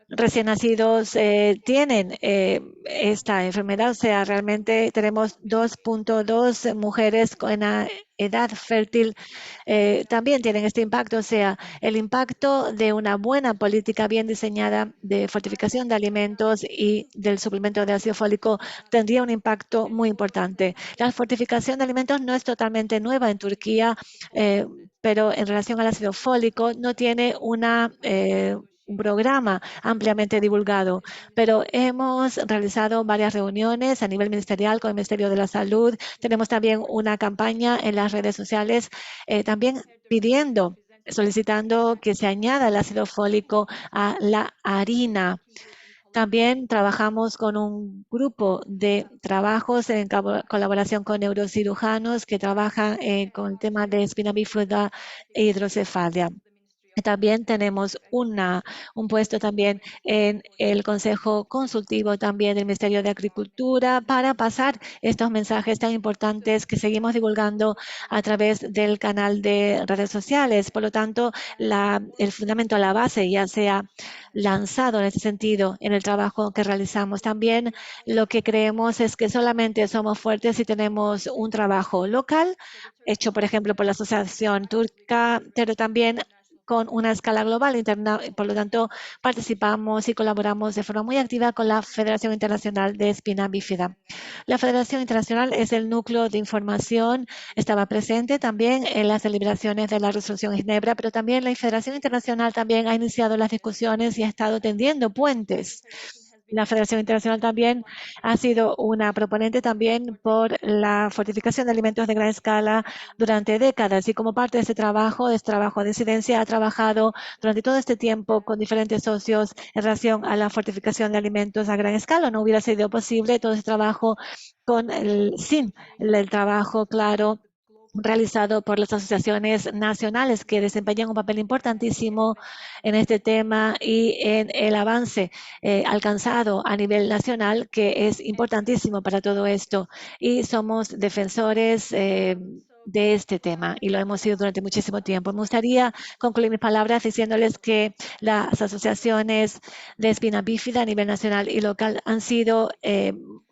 recién nacidos tienen esta enfermedad, o sea, realmente tenemos 2.2 mujeres con edad fértil también tienen este impacto, o sea, el impacto de una buena política bien diseñada de fortificación de alimentos y del suplemento de ácido fólico tendría un impacto muy importante. La fortificación de alimentos no es totalmente nueva en Turquía, pero en relación al ácido fólico no tiene un programa ampliamente divulgado, pero hemos realizado varias reuniones a nivel ministerial con el Ministerio de la Salud. Tenemos también una campaña en las redes sociales, también solicitando que se añada el ácido fólico a la harina. También trabajamos con un grupo de trabajos en colaboración con neurocirujanos que trabajan con el tema de espina bífida e hidrocefalia. También tenemos un puesto también en el Consejo Consultivo también del Ministerio de Agricultura para pasar estos mensajes tan importantes que seguimos divulgando a través del canal de redes sociales. Por lo tanto, el fundamento, la base ya se ha lanzado en ese sentido en el trabajo que realizamos. También lo que creemos es que solamente somos fuertes si tenemos un trabajo local hecho, por ejemplo, por la Asociación Turca, pero también con una escala global interna, por lo tanto, participamos y colaboramos de forma muy activa con la Federación Internacional de Espina Bífida. La Federación Internacional es el núcleo de información, estaba presente también en las deliberaciones de la resolución de Ginebra, pero también la Federación Internacional también ha iniciado las discusiones y ha estado tendiendo puentes. La Federación Internacional también ha sido una proponente también por la fortificación de alimentos de gran escala durante décadas y como parte de este trabajo de incidencia, ha trabajado durante todo este tiempo con diferentes socios en relación a la fortificación de alimentos a gran escala. No hubiera sido posible todo ese trabajo sin el trabajo claro realizado por las asociaciones nacionales que desempeñan un papel importantísimo en este tema y en el avance alcanzado a nivel nacional, que es importantísimo para todo esto. Y somos defensores de este tema y lo hemos sido durante muchísimo tiempo. Me gustaría concluir mis palabras diciéndoles que las asociaciones de espina bífida a nivel nacional y local han sido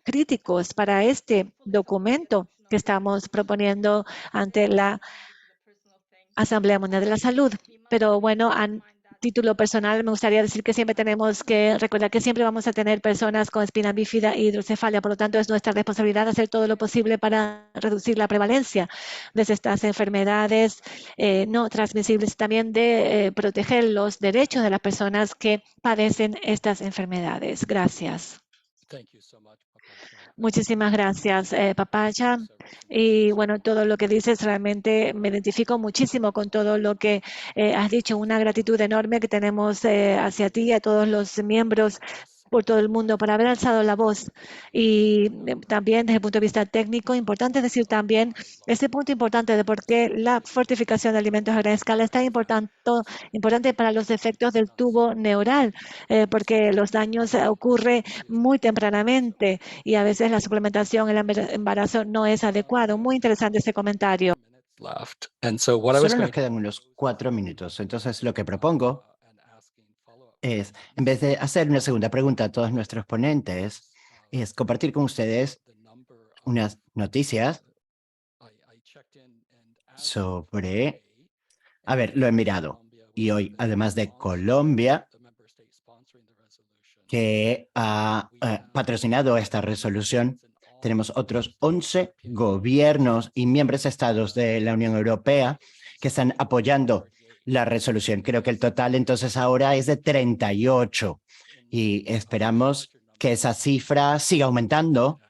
críticos para este documento que estamos proponiendo ante la Asamblea Mundial de la Salud. Pero bueno, a título personal me gustaría decir que siempre tenemos que recordar que siempre vamos a tener personas con espina bífida y hidrocefalia. Por lo tanto, es nuestra responsabilidad hacer todo lo posible para reducir la prevalencia de estas enfermedades no transmisibles y también de proteger los derechos de las personas que padecen estas enfermedades. Gracias. Muchísimas gracias, Papacha. Y bueno, todo lo que dices realmente me identifico muchísimo con todo lo que has dicho. Una gratitud enorme que tenemos hacia ti y a todos los miembros por todo el mundo por haber alzado la voz. Y también desde el punto de vista técnico, importante decir también ese punto importante de por qué la fortificación de alimentos a gran escala es tan importante para los efectos del tubo neural, porque los daños ocurren muy tempranamente y a veces la suplementación en el embarazo no es adecuado. Muy interesante ese comentario. Solo nos quedan unos 4 minutos, entonces lo que propongo es, en vez de hacer una segunda pregunta a todos nuestros ponentes, es compartir con ustedes unas noticias sobre... A ver, lo he mirado. Y hoy, además de Colombia, que ha patrocinado esta resolución, tenemos otros 11 gobiernos y miembros estados de la Unión Europea que están apoyando la resolución. Creo que el total entonces ahora es de 38 y esperamos que esa cifra siga aumentando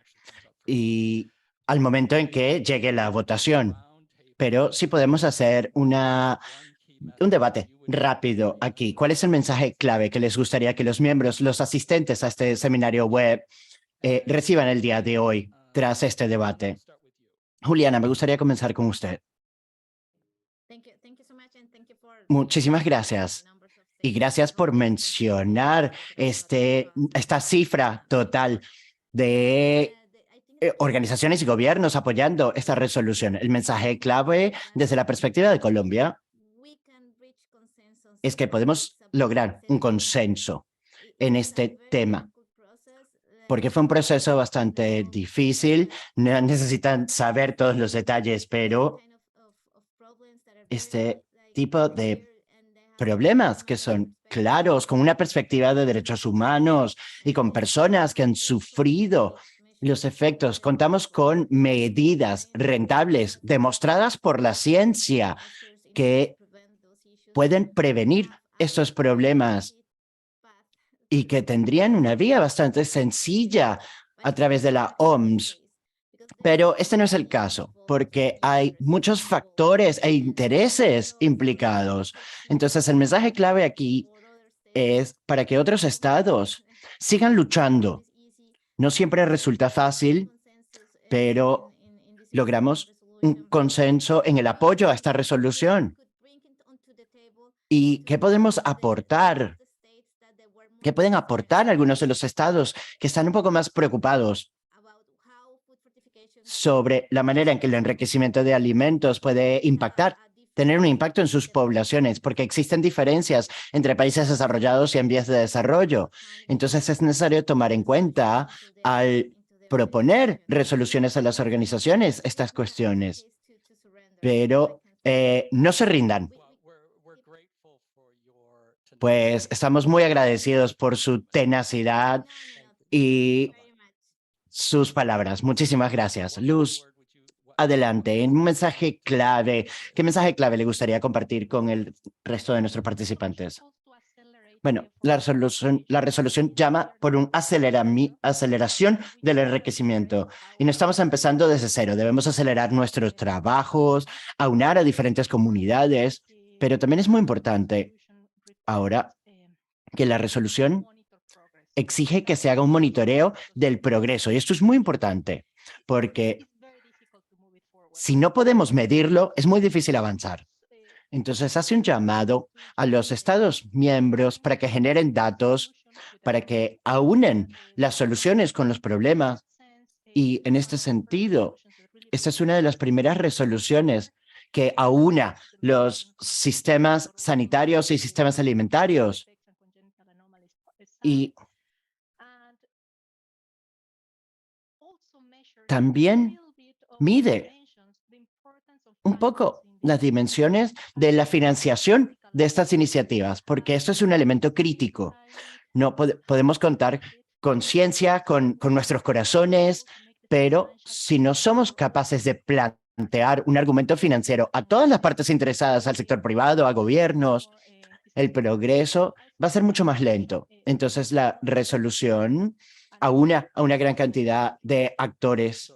y al momento en que llegue la votación. pero sí podemos hacer un debate rápido aquí. ¿Cuál es el mensaje clave que les gustaría que los miembros, los asistentes a este seminario web reciban el día de hoy tras este debate? Juliana, me gustaría comenzar con usted. Muchísimas gracias. Y gracias por mencionar esta cifra total de organizaciones y gobiernos apoyando esta resolución. El mensaje clave desde la perspectiva de Colombia es que podemos lograr un consenso en este tema, porque fue un proceso bastante difícil. No necesitan saber todos los detalles, pero este tipo de problemas que son claros, con una perspectiva de derechos humanos y con personas que han sufrido los efectos. Contamos con medidas rentables demostradas por la ciencia que pueden prevenir estos problemas y que tendrían una vía bastante sencilla a través de la OMS. Pero este no es el caso, porque hay muchos factores e intereses implicados. Entonces, el mensaje clave aquí es para que otros estados sigan luchando. No siempre resulta fácil, pero logramos un consenso en el apoyo a esta resolución. ¿Y qué podemos aportar? ¿Qué pueden aportar algunos de los estados que están un poco más preocupados sobre la manera en que el enriquecimiento de alimentos puede tener un impacto en sus poblaciones, porque existen diferencias entre países desarrollados y en vías de desarrollo? Entonces es necesario tomar en cuenta al proponer resoluciones a las organizaciones estas cuestiones. Pero no se rindan. Pues estamos muy agradecidos por su tenacidad y sus palabras. Muchísimas gracias. Luz, adelante. Un mensaje clave. ¿Qué mensaje clave le gustaría compartir con el resto de nuestros participantes? Bueno, la resolución llama por una aceleración del enriquecimiento. Y no estamos empezando desde cero. Debemos acelerar nuestros trabajos, aunar a diferentes comunidades, pero también es muy importante ahora que la resolución exige que se haga un monitoreo del progreso. Y esto es muy importante, porque si no podemos medirlo, es muy difícil avanzar. Entonces, hace un llamado a los Estados miembros para que generen datos, para que aúnen las soluciones con los problemas. Y en este sentido, esta es una de las primeras resoluciones que aúna los sistemas sanitarios y sistemas alimentarios. Y también mide un poco las dimensiones de la financiación de estas iniciativas, porque esto es un elemento crítico. No podemos contar con ciencia, con nuestros corazones, pero si no somos capaces de plantear un argumento financiero a todas las partes interesadas, al sector privado, a gobiernos, el progreso va a ser mucho más lento. Entonces, la resolución aúna a una gran cantidad de actores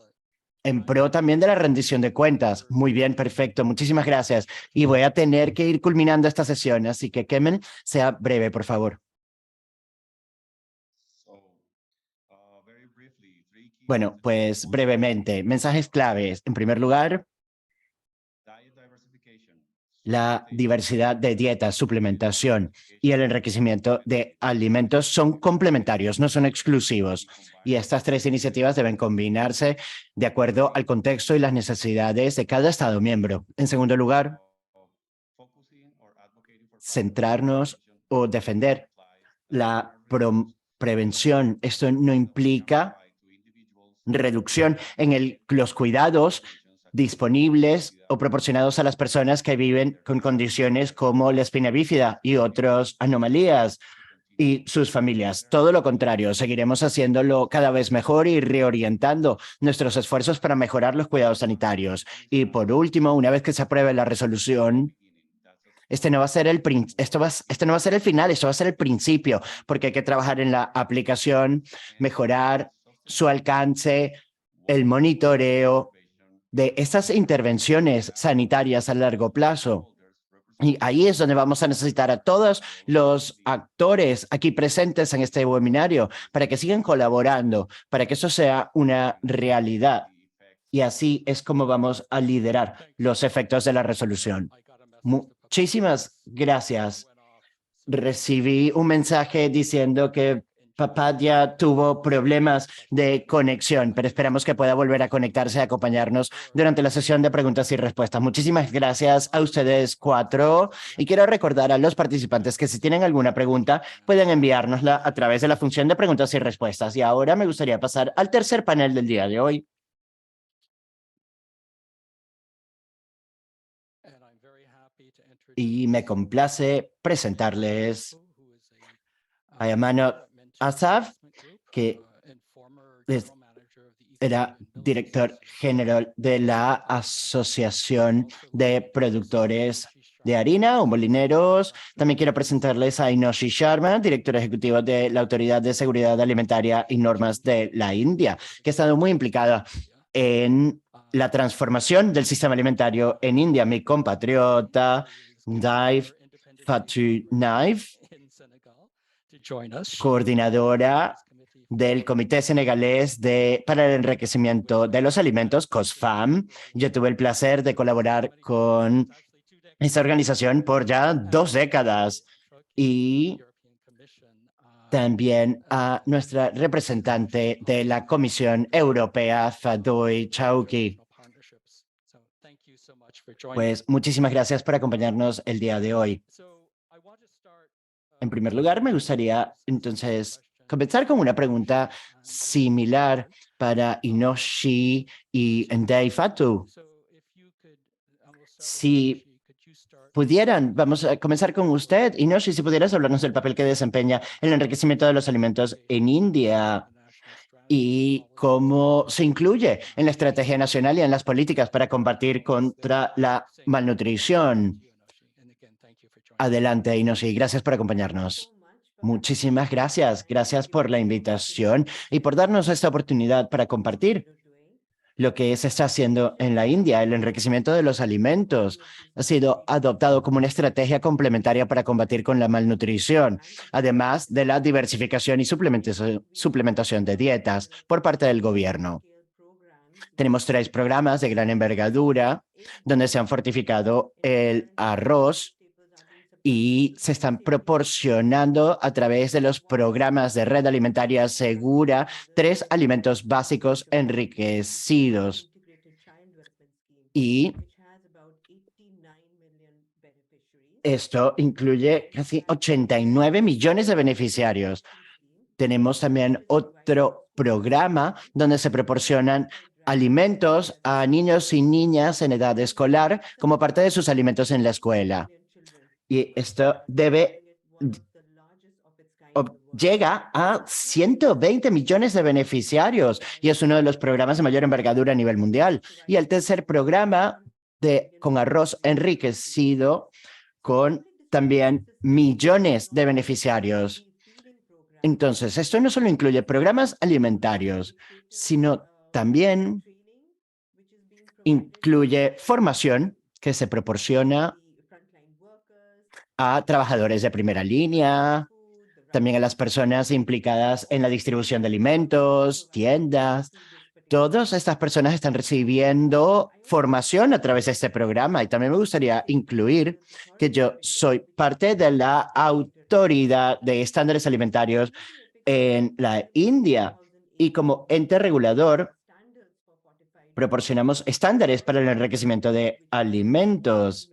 en pro también de la rendición de cuentas. Muy bien, perfecto. Muchísimas gracias. Y voy a tener que ir culminando esta sesión, así que Kemen, sea breve, por favor. Bueno, pues brevemente, mensajes claves. En primer lugar, la diversidad de dietas, suplementación y el enriquecimiento de alimentos son complementarios, no son exclusivos. Y estas tres iniciativas deben combinarse de acuerdo al contexto y las necesidades de cada Estado miembro. En segundo lugar, centrarnos o defender la prevención. Esto no implica reducción en los cuidados disponibles o proporcionados a las personas que viven con condiciones como la espina bífida y otras anomalías y sus familias. Todo lo contrario, seguiremos haciéndolo cada vez mejor y reorientando nuestros esfuerzos para mejorar los cuidados sanitarios. Y por último, una vez que se apruebe la resolución, este no va a ser el final, esto va a ser el principio, porque hay que trabajar en la aplicación, mejorar su alcance, el monitoreo de estas intervenciones sanitarias a largo plazo. Y ahí es donde vamos a necesitar a todos los actores aquí presentes en este webinario para que sigan colaborando, para que eso sea una realidad. Y así es como vamos a liderar los efectos de la resolución. Muchísimas gracias. Recibí un mensaje diciendo que Papadia tuvo problemas de conexión, pero esperamos que pueda volver a conectarse y acompañarnos durante la sesión de preguntas y respuestas. Muchísimas gracias a ustedes 4 y quiero recordar a los participantes que si tienen alguna pregunta pueden enviárnosla a través de la función de preguntas y respuestas. Y ahora me gustaría pasar al tercer panel del día de hoy. Y me complace presentarles a Ayman Assaf, que era director general de la Asociación de Productores de Harina o Molineros. También quiero presentarles a Inoshi Sharma, director ejecutivo de la Autoridad de Seguridad Alimentaria y Normas de la India, que ha estado muy implicada en la transformación del sistema alimentario en India. Mi compatriota, Dave Fatou Naif, coordinadora del Comité Senegalés para el Enriquecimiento de los Alimentos, COSFAM. Yo tuve el placer de colaborar con esta organización por ya 2 décadas y también a nuestra representante de la Comisión Europea, Fadoui Chauki. Pues muchísimas gracias por acompañarnos el día de hoy. En primer lugar, me gustaría entonces comenzar con una pregunta similar para Inoshi y Ndai Fatou. Si pudieran, vamos a comenzar con usted, Inoshi, si pudieras hablarnos del papel que desempeña el enriquecimiento de los alimentos en India y cómo se incluye en la estrategia nacional y en las políticas para combatir contra la malnutrición. Adelante, Inoshi. Gracias por acompañarnos. Muchísimas gracias. Gracias por la invitación y por darnos esta oportunidad para compartir lo que se está haciendo en la India. El enriquecimiento de los alimentos ha sido adoptado como una estrategia complementaria para combatir con la malnutrición, además de la diversificación y suplementación de dietas por parte del gobierno. Tenemos 3 programas de gran envergadura donde se han fortificado el arroz y se están proporcionando a través de los programas de red alimentaria segura 3 alimentos básicos enriquecidos. Y esto incluye casi 89 millones de beneficiarios. Tenemos también otro programa donde se proporcionan alimentos a niños y niñas en edad escolar como parte de sus alimentos en la escuela. Y esto llega a 120 millones de beneficiarios y es uno de los programas de mayor envergadura a nivel mundial. Y el tercer programa con arroz enriquecido con también millones de beneficiarios. Entonces, esto no solo incluye programas alimentarios, sino también incluye formación que se proporciona a trabajadores de primera línea, también a las personas implicadas en la distribución de alimentos, tiendas. Todas estas personas están recibiendo formación a través de este programa y también me gustaría incluir que yo soy parte de la Autoridad de Estándares Alimentarios en la India y como ente regulador proporcionamos estándares para el enriquecimiento de alimentos.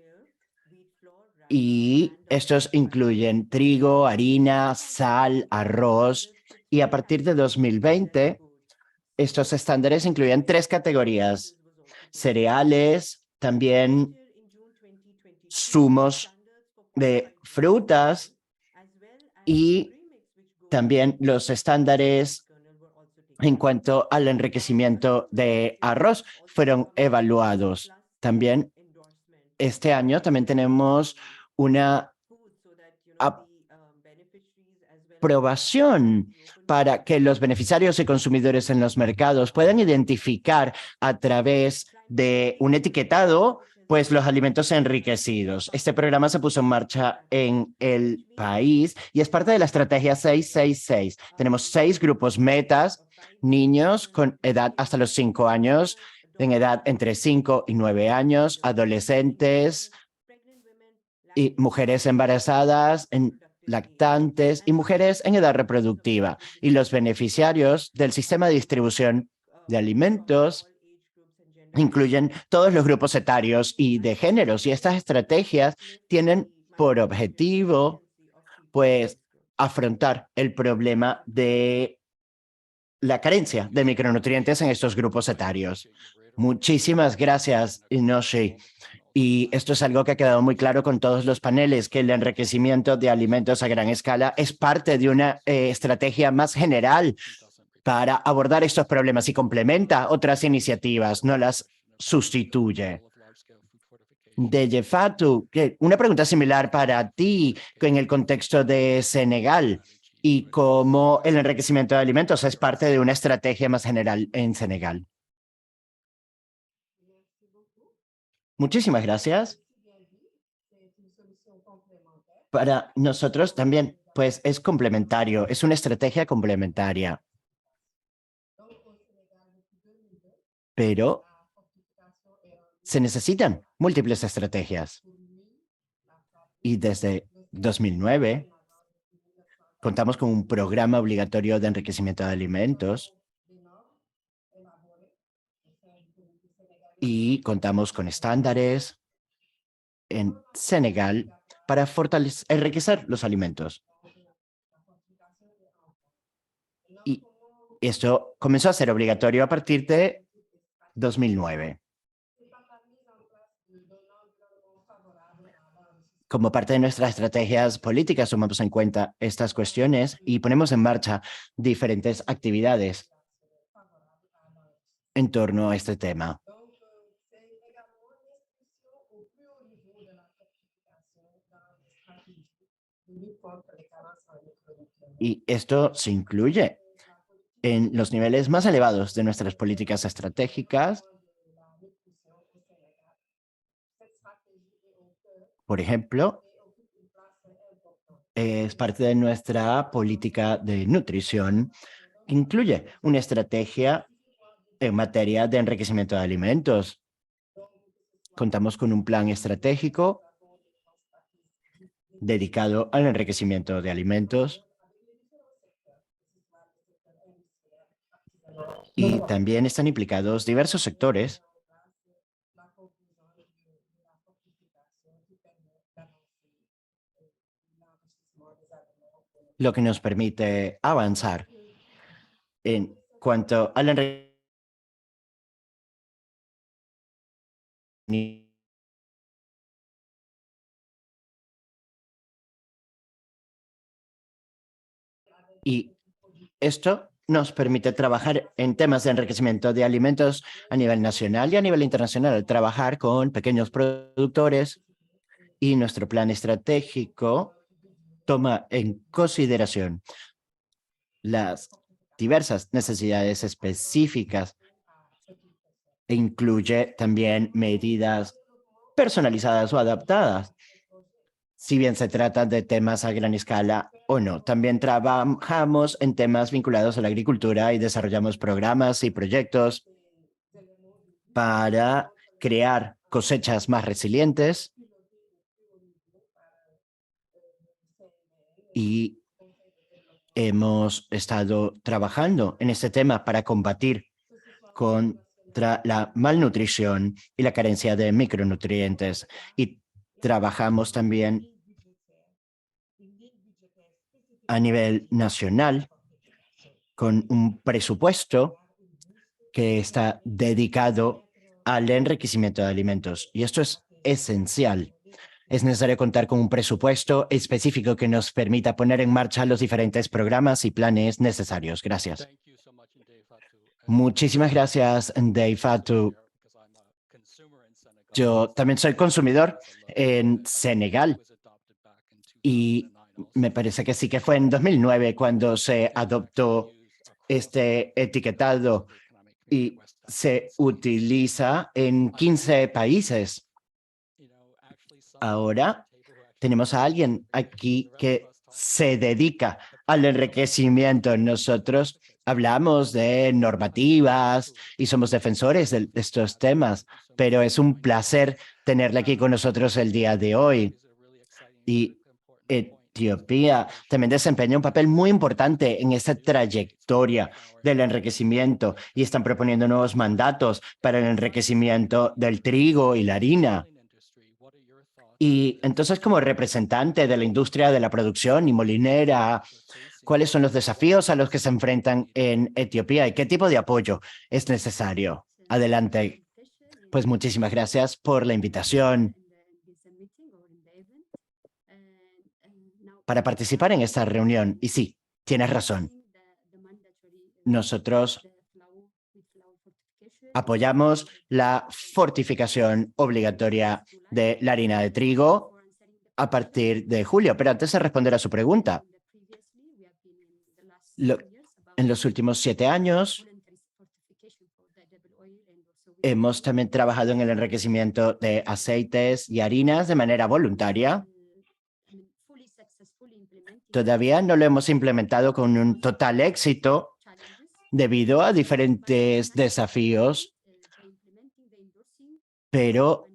Y estos incluyen trigo, harina, sal, arroz. Y a partir de 2020, estos estándares incluyen 3 categorías: cereales, también zumos de frutas y también los estándares en cuanto al enriquecimiento de arroz fueron evaluados. También este año también tenemos una aprobación para que los beneficiarios y consumidores en los mercados puedan identificar a través de un etiquetado, pues los alimentos enriquecidos. Este programa se puso en marcha en el país y es parte de la estrategia 666. Tenemos 6 grupos metas, niños con edad hasta los 5 años, en edad entre 5 y 9 años, adolescentes y mujeres embarazadas, lactantes y mujeres en edad reproductiva. Y los beneficiarios del sistema de distribución de alimentos incluyen todos los grupos etarios y de géneros. Y estas estrategias tienen por objetivo, pues, afrontar el problema de la carencia de micronutrientes en estos grupos etarios. Muchísimas gracias, Inoshi. Y esto es algo que ha quedado muy claro con todos los paneles, que el enriquecimiento de alimentos a gran escala es parte de una estrategia más general para abordar estos problemas y complementa otras iniciativas, no las sustituye. De Fatou, una pregunta similar para ti en el contexto de Senegal y cómo el enriquecimiento de alimentos es parte de una estrategia más general en Senegal. Muchísimas gracias. Para nosotros también, pues es complementario, es una estrategia complementaria. Pero se necesitan múltiples estrategias. Y desde 2009 contamos con un programa obligatorio de enriquecimiento de alimentos y contamos con estándares en Senegal para enriquecer los alimentos. Y esto comenzó a ser obligatorio a partir de 2009. Como parte de nuestras estrategias políticas, tomamos en cuenta estas cuestiones y ponemos en marcha diferentes actividades en torno a este tema. Y esto se incluye en los niveles más elevados de nuestras políticas estratégicas. Por ejemplo, es parte de nuestra política de nutrición, que incluye una estrategia en materia de enriquecimiento de alimentos. Contamos con un plan estratégico dedicado al enriquecimiento de alimentos y también están implicados diversos sectores lo que nos permite avanzar en cuanto al enriquecimiento. Y esto nos permite trabajar en temas de enriquecimiento de alimentos a nivel nacional y a nivel internacional, trabajar con pequeños productores y nuestro plan estratégico toma en consideración las diversas necesidades específicas e incluye también medidas personalizadas o adaptadas, si bien se trata de temas a gran escala o no. También trabajamos en temas vinculados a la agricultura y desarrollamos programas y proyectos para crear cosechas más resilientes y hemos estado trabajando en este tema para combatir contra la malnutrición y la carencia de micronutrientes. Y trabajamos también a nivel nacional con un presupuesto que está dedicado al enriquecimiento de alimentos. Y esto es esencial. Es necesario contar con un presupuesto específico que nos permita poner en marcha los diferentes programas y planes necesarios. Gracias. Muchísimas gracias, Ndeye Fatou. Yo también soy consumidor en Senegal y me parece que sí que fue en 2009 cuando se adoptó este etiquetado y se utiliza en 15 países. Ahora tenemos a alguien aquí que se dedica al enriquecimiento. Nosotros hablamos de normativas y somos defensores de estos temas, pero es un placer tenerla aquí con nosotros el día de hoy. Y Etiopía también desempeña un papel muy importante en esta trayectoria del enriquecimiento y están proponiendo nuevos mandatos para el enriquecimiento del trigo y la harina. Y entonces, como representante de la industria de la producción y molinera, ¿cuáles son los desafíos a los que se enfrentan en Etiopía y qué tipo de apoyo es necesario? Adelante. Pues muchísimas gracias por la invitación para participar en esta reunión. Y sí, tienes razón. Nosotros apoyamos la fortificación obligatoria de la harina de trigo a partir de julio. Pero antes de responder a su pregunta, en los últimos 7 años hemos también trabajado en el enriquecimiento de aceites y harinas de manera voluntaria. Todavía no lo hemos implementado con un total éxito debido a diferentes desafíos, pero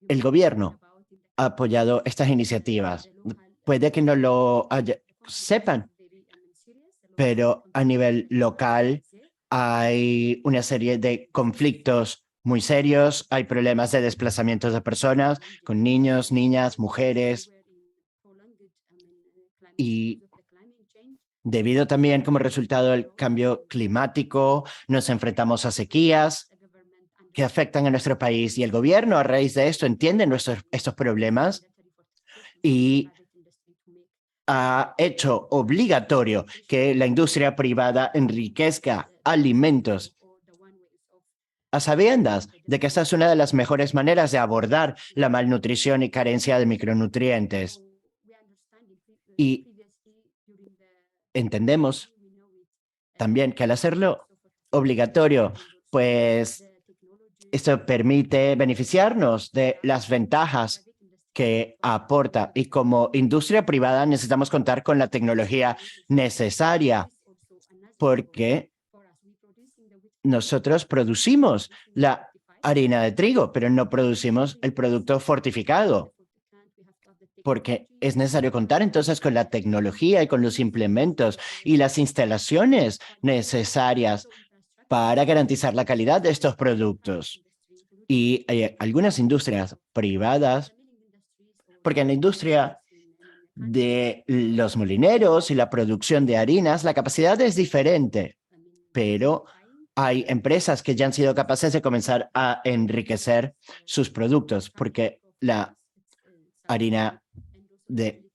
el gobierno ha apoyado estas iniciativas. Puede que no lo sepan, pero a nivel local hay una serie de conflictos muy serios, hay problemas de desplazamientos de personas con niños, niñas, mujeres, y debido también como resultado del cambio climático, nos enfrentamos a sequías que afectan a nuestro país y el gobierno a raíz de esto entiende estos problemas y ha hecho obligatorio que la industria privada enriquezca alimentos a sabiendas de que esta es una de las mejores maneras de abordar la malnutrición y carencia de micronutrientes. Y entendemos también que al hacerlo obligatorio, pues esto permite beneficiarnos de las ventajas que aporta. Y como industria privada necesitamos contar con la tecnología necesaria porque nosotros producimos la harina de trigo, pero no producimos el producto fortificado, porque es necesario contar entonces con la tecnología y con los implementos y las instalaciones necesarias para garantizar la calidad de estos productos. Y hay algunas industrias privadas, porque en la industria de los molineros y la producción de harinas, la capacidad es diferente, pero hay empresas que ya han sido capaces de comenzar a enriquecer sus productos, porque la harina de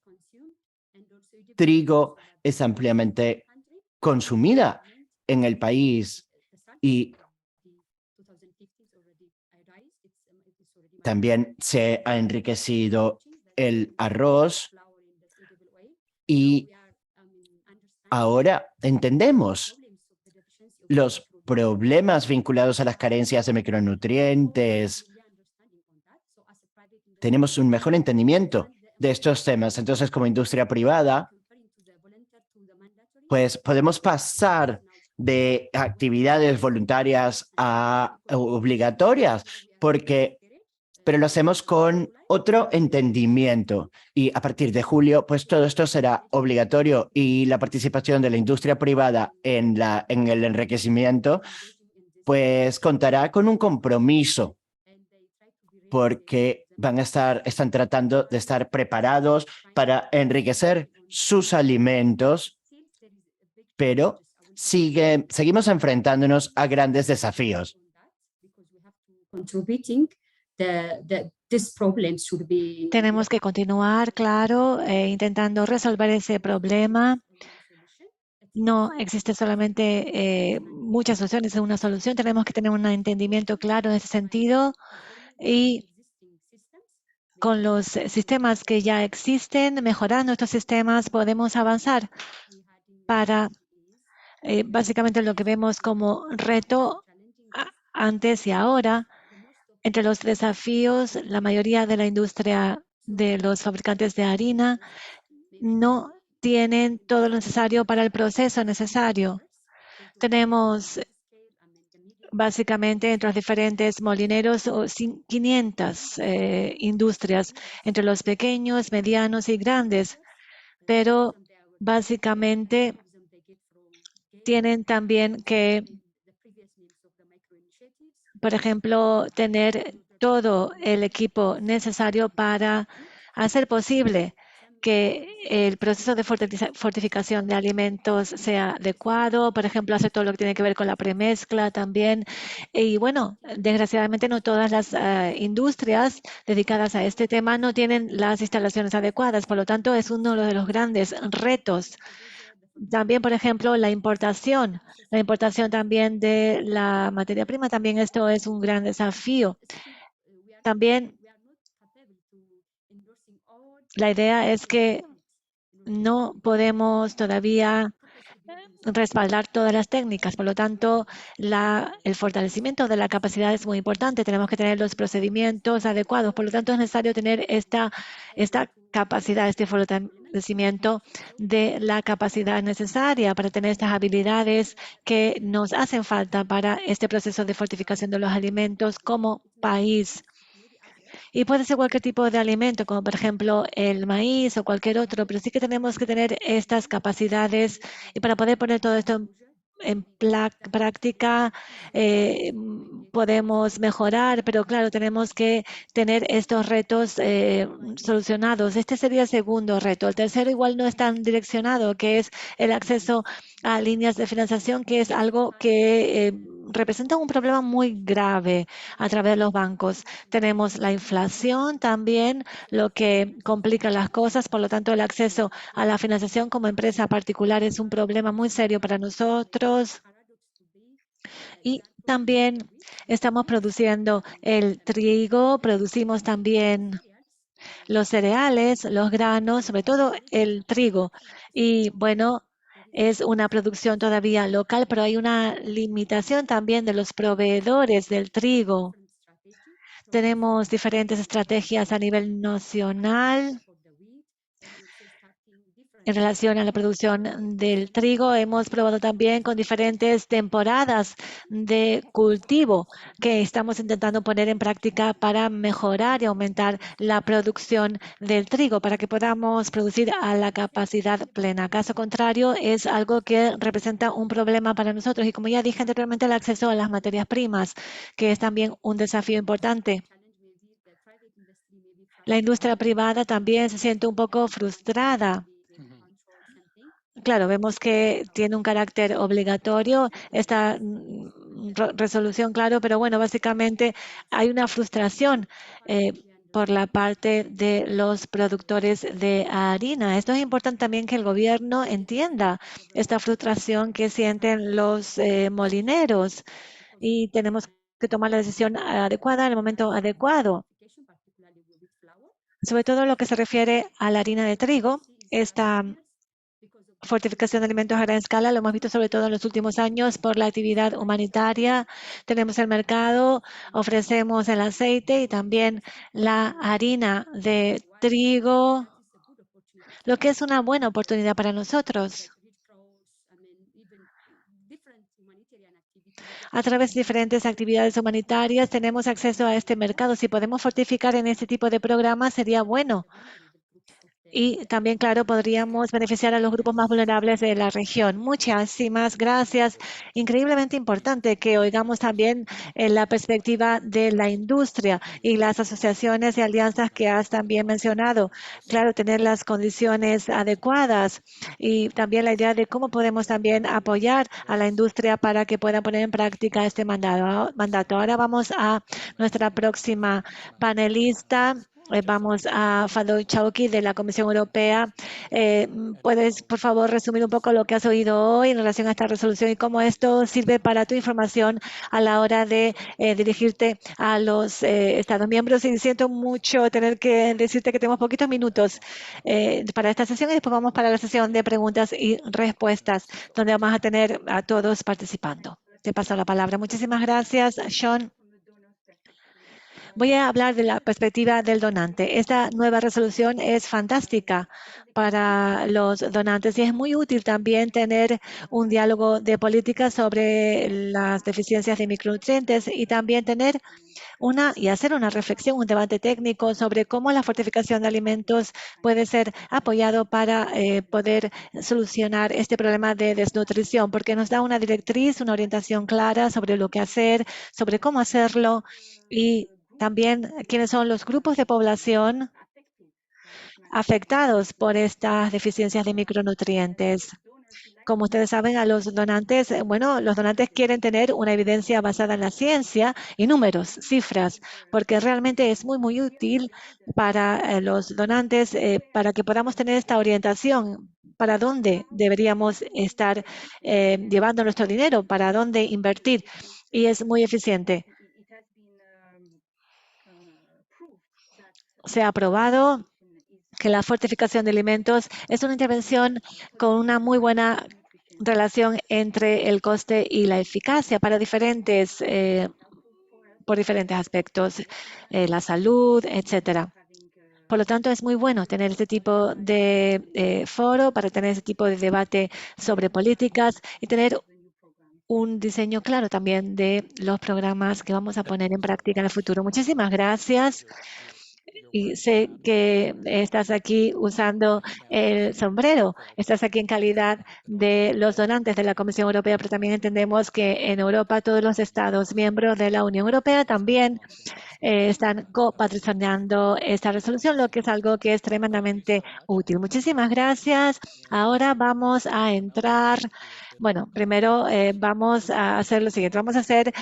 trigo es ampliamente consumida en el país y también se ha enriquecido el arroz y ahora entendemos los problemas vinculados a las carencias de micronutrientes. Tenemos un mejor entendimiento de estos temas. Entonces, como industria privada, pues podemos pasar de actividades voluntarias a obligatorias, pero lo hacemos con otro entendimiento. Y a partir de julio, pues todo esto será obligatorio y la participación de la industria privada en el enriquecimiento, pues contará con un compromiso porque están tratando de estar preparados para enriquecer sus alimentos, pero seguimos enfrentándonos a grandes desafíos. Tenemos que continuar, claro, intentando resolver ese problema. No existe solamente muchas soluciones, es una solución. Tenemos que tener un entendimiento claro en ese sentido y con los sistemas que ya existen, mejorando estos sistemas, podemos avanzar para Básicamente lo que vemos como reto antes y ahora, entre los desafíos, la mayoría de la industria de los fabricantes de harina no tienen todo lo necesario para el proceso necesario. Tenemos básicamente entre los diferentes molineros 500 industrias, entre los pequeños, medianos y grandes, pero básicamente tienen también que, por ejemplo, tener todo el equipo necesario para hacer posible que el proceso de fortificación de alimentos sea adecuado, por ejemplo, hacer todo lo que tiene que ver con la premezcla también. Y bueno, desgraciadamente no todas las industrias dedicadas a este tema no tienen las instalaciones adecuadas, por lo tanto es uno de los grandes retos. También, por ejemplo, la importación también de la materia prima, también esto es un gran desafío. También la idea es que no podemos todavía respaldar todas las técnicas. Por lo tanto, el fortalecimiento de la capacidad es muy importante. Tenemos que tener los procedimientos adecuados. Por lo tanto, es necesario tener esta capacidad, este fortalecimiento de la capacidad necesaria para tener estas habilidades que nos hacen falta para este proceso de fortificación de los alimentos como país. Y puede ser cualquier tipo de alimento, como por ejemplo el maíz o cualquier otro, pero sí que tenemos que tener estas capacidades y para poder poner todo esto en práctica podemos mejorar, pero claro, tenemos que tener estos retos solucionados. Este sería el segundo reto. El tercero igual no es tan direccionado, que es el acceso a líneas de financiación, que es algo que representa un problema muy grave a través de los bancos. Tenemos la inflación también, lo que complica las cosas. Por lo tanto, el acceso a la financiación como empresa particular es un problema muy serio para nosotros. Y también estamos produciendo el trigo, producimos también los cereales, los granos, sobre todo el trigo. Y bueno, es una producción todavía local, pero hay una limitación también de los proveedores del trigo. Tenemos diferentes estrategias a nivel nacional. En relación a la producción del trigo, hemos probado también con diferentes temporadas de cultivo que estamos intentando poner en práctica para mejorar y aumentar la producción del trigo, para que podamos producir a la capacidad plena. Caso contrario, es algo que representa un problema para nosotros. Y como ya dije anteriormente, el acceso a las materias primas, que es también un desafío importante. La industria privada también se siente un poco frustrada. Claro, vemos que tiene un carácter obligatorio esta resolución, claro, pero bueno, básicamente hay una frustración por la parte de los productores de harina. Esto es importante también que el gobierno entienda esta frustración que sienten los molineros y tenemos que tomar la decisión adecuada en el momento adecuado. Sobre todo lo que se refiere a la harina de trigo, esta fortificación de alimentos a gran escala, lo hemos visto sobre todo en los últimos años por la actividad humanitaria. Tenemos el mercado, ofrecemos el aceite y también la harina de trigo, lo que es una buena oportunidad para nosotros. A través de diferentes actividades humanitarias tenemos acceso a este mercado. Si podemos fortificar en este tipo de programas sería bueno. Y también, claro, podríamos beneficiar a los grupos más vulnerables de la región. Muchísimas gracias. Increíblemente importante que oigamos también la perspectiva de la industria y las asociaciones y alianzas que has también mencionado. Claro, tener las condiciones adecuadas y también la idea de cómo podemos también apoyar a la industria para que pueda poner en práctica este mandato. Ahora vamos a nuestra próxima panelista. vamos a Fadol Chauki de la Comisión Europea. ¿Puedes, por favor, resumir un poco lo que has oído hoy en relación a esta resolución y cómo esto sirve para tu información a la hora de dirigirte a los Estados miembros? Y siento mucho tener que decirte que tenemos poquitos minutos para esta sesión y después vamos para la sesión de preguntas y respuestas, donde vamos a tener a todos participando. Te paso la palabra. Muchísimas gracias, Sean. Voy a hablar de la perspectiva del donante. Esta nueva resolución es fantástica para los donantes y es muy útil también tener un diálogo de política sobre las deficiencias de micronutrientes y también tener y hacer una reflexión, un debate técnico sobre cómo la fortificación de alimentos puede ser apoyado para poder solucionar este problema de desnutrición, porque nos da una directriz, una orientación clara sobre lo que hacer, sobre cómo hacerlo y también quiénes son los grupos de población afectados por estas deficiencias de micronutrientes. Como ustedes saben, a los donantes, los donantes quieren tener una evidencia basada en la ciencia y números, cifras, porque realmente es muy, muy útil para los donantes, para que podamos tener esta orientación para dónde deberíamos estar llevando nuestro dinero, para dónde invertir. Y es muy eficiente. Se ha probado que la fortificación de alimentos es una intervención con una muy buena relación entre el coste y la eficacia para por diferentes aspectos, la salud, etcétera. Por lo tanto, es muy bueno tener este tipo de foro para tener este tipo de debate sobre políticas y tener un diseño claro también de los programas que vamos a poner en práctica en el futuro. Muchísimas gracias. Y sé que estás aquí usando el sombrero, estás aquí en calidad de los donantes de la Comisión Europea, pero también entendemos que en Europa todos los Estados miembros de la Unión Europea también están copatrocinando esta resolución, lo que es algo que es tremendamente útil. Muchísimas gracias. Ahora vamos a entrar. Bueno, primero vamos a hacer lo siguiente. Vamos a hacer,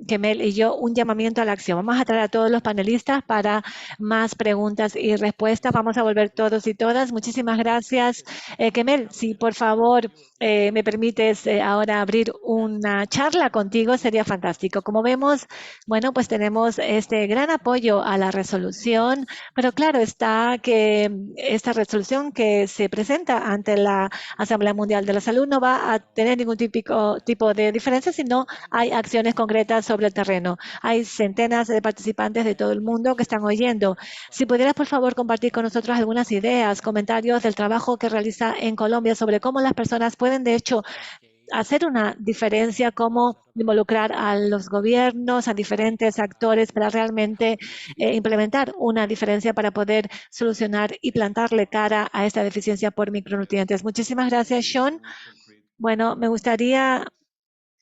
Kemel y yo, un llamamiento a la acción. Vamos a traer a todos los panelistas para más preguntas y respuestas. Vamos a volver todos y todas. Muchísimas gracias. Kemel, si por favor me permites ahora abrir una charla contigo, sería fantástico. Como vemos, bueno, pues tenemos este gran apoyo a la resolución, pero claro está que esta resolución que se presenta ante la Asamblea Mundial de la Salud no va a tener ningún tipo de diferencia si no hay acciones concretas sobre el terreno. Hay centenas de participantes de todo el mundo que están oyendo. Si pudieras, por favor, compartir con nosotros algunas ideas, comentarios del trabajo que realiza en Colombia sobre cómo las personas pueden, de hecho, hacer una diferencia, cómo involucrar a los gobiernos, a diferentes actores para realmente implementar una diferencia para poder solucionar y plantarle cara a esta deficiencia por micronutrientes. Muchísimas gracias, Sean. Bueno, me gustaría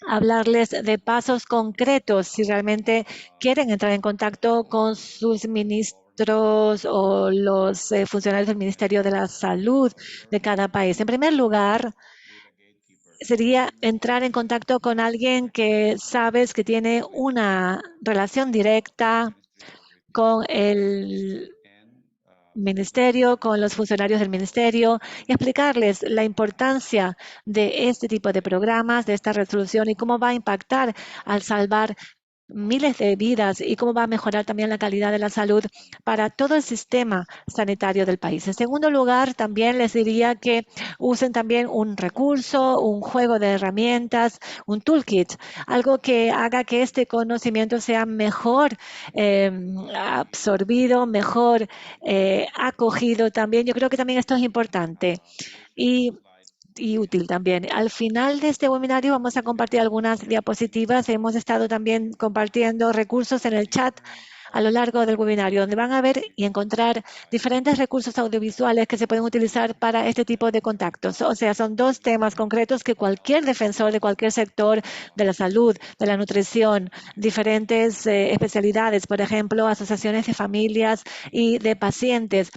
hablarles de pasos concretos si realmente quieren entrar en contacto con sus ministros o los funcionarios del Ministerio de la Salud de cada país. En primer lugar, sería entrar en contacto con alguien que sabes que tiene una relación directa con el ministerio, con los funcionarios del ministerio y explicarles la importancia de este tipo de programas, de esta resolución y cómo va a impactar al salvar miles de vidas y cómo va a mejorar también la calidad de la salud para todo el sistema sanitario del país. En segundo lugar, también les diría que usen también un recurso, un juego de herramientas, un toolkit, algo que haga que este conocimiento sea mejor absorbido, mejor acogido también. Yo creo que también esto es importante. Y útil también. Al final de este webinario vamos a compartir algunas diapositivas. Hemos estado también compartiendo recursos en el chat a lo largo del webinario, donde van a ver y encontrar diferentes recursos audiovisuales que se pueden utilizar para este tipo de contactos. O sea, son dos temas concretos que cualquier defensor de cualquier sector de la salud, de la nutrición, diferentes especialidades, por ejemplo, asociaciones de familias y de pacientes.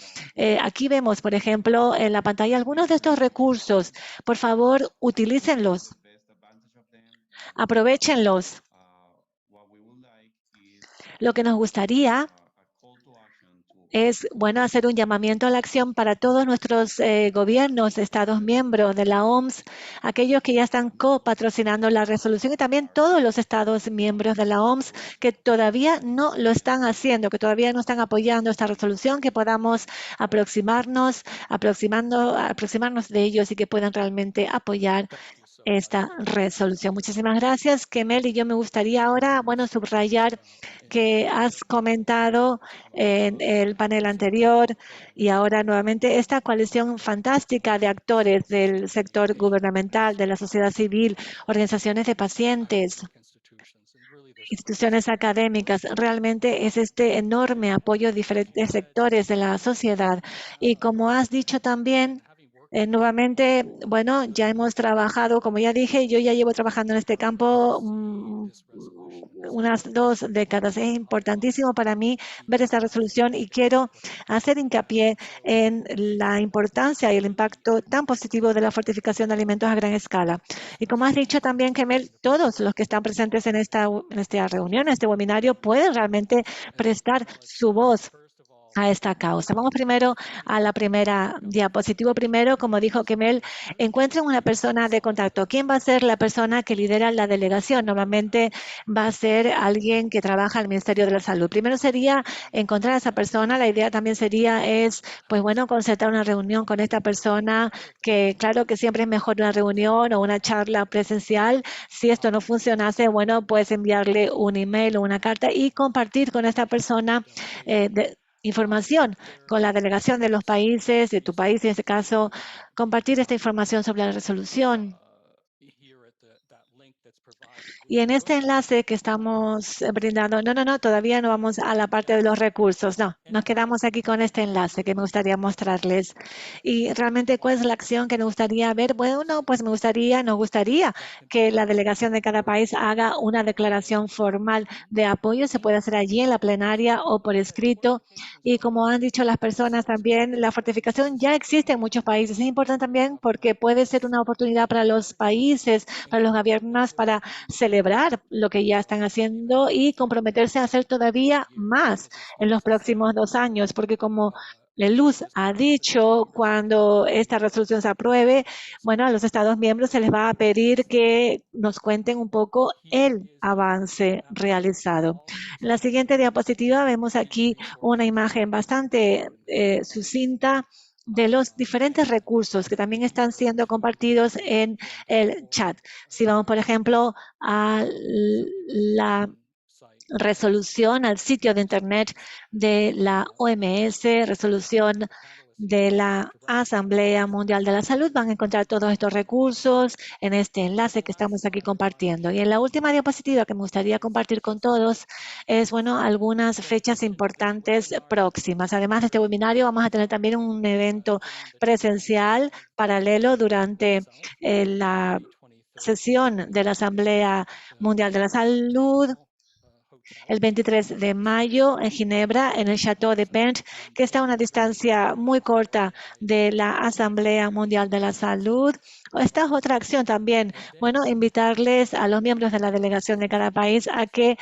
Aquí vemos, por ejemplo, en la pantalla algunos de estos recursos. Por favor, utilícenlos, aprovéchenlos. Lo que nos gustaría es, bueno, hacer un llamamiento a la acción para todos nuestros gobiernos, estados miembros de la OMS, aquellos que ya están copatrocinando la resolución y también todos los estados miembros de la OMS que todavía no lo están haciendo, que todavía no están apoyando esta resolución, que podamos aproximarnos de ellos y que puedan realmente apoyar esta resolución. Muchísimas gracias, Kemel. Y yo me gustaría ahora, bueno, subrayar que has comentado en el panel anterior y ahora nuevamente esta coalición fantástica de actores del sector gubernamental, de la sociedad civil, organizaciones de pacientes, instituciones académicas. Realmente es este enorme apoyo de diferentes sectores de la sociedad. Y como has dicho también, nuevamente, bueno, ya hemos trabajado, como ya dije, yo ya llevo trabajando en este campo unas 2 décadas. Es importantísimo para mí ver esta resolución y quiero hacer hincapié en la importancia y el impacto tan positivo de la fortificación de alimentos a gran escala. Y como has dicho también, Kemel, todos los que están presentes en esta reunión, en este webinario, pueden realmente prestar su voz a esta causa. Vamos primero a la primera diapositiva. Primero, como dijo Kemel, encuentren una persona de contacto. ¿Quién va a ser la persona que lidera la delegación? Normalmente va a ser alguien que trabaja en el Ministerio de la Salud. Primero sería encontrar a esa persona. La idea también sería pues bueno, concertar una reunión con esta persona, que claro que siempre es mejor una reunión o una charla presencial. Si esto no funcionase, bueno, puedes enviarle un email o una carta y compartir con esta persona información con la delegación de los países, de tu país en este caso, compartir esta información sobre la resolución. Y en este enlace que estamos brindando, no, todavía no vamos a la parte de los recursos, no, nos quedamos aquí con este enlace que me gustaría mostrarles. Y realmente, ¿cuál es la acción que nos gustaría ver? Bueno, pues nos gustaría que la delegación de cada país haga una declaración formal de apoyo, se puede hacer allí en la plenaria o por escrito. Y como han dicho las personas también, la fortificación ya existe en muchos países. Es importante también porque puede ser una oportunidad para los países, para los gobiernos, para celebrar lo que ya están haciendo y comprometerse a hacer todavía más en los próximos 2 años, porque como Luz ha dicho, cuando esta resolución se apruebe, bueno, a los Estados miembros se les va a pedir que nos cuenten un poco el avance realizado. En la siguiente diapositiva vemos aquí una imagen bastante sucinta de los diferentes recursos que también están siendo compartidos en el chat. Si vamos, por ejemplo, a la resolución, al sitio de Internet de la OMS, resolución de la Asamblea Mundial de la Salud, van a encontrar todos estos recursos en este enlace que estamos aquí compartiendo. Y en la última diapositiva que me gustaría compartir con todos es, bueno, algunas fechas importantes próximas. Además de este webinario, vamos a tener también un evento presencial paralelo durante la sesión de la Asamblea Mundial de la Salud el 23 de mayo en Ginebra, en el Château de Pent, que está a una distancia muy corta de la Asamblea Mundial de la Salud. Esta es otra acción también. Bueno, invitarles a los miembros de la delegación de cada país a que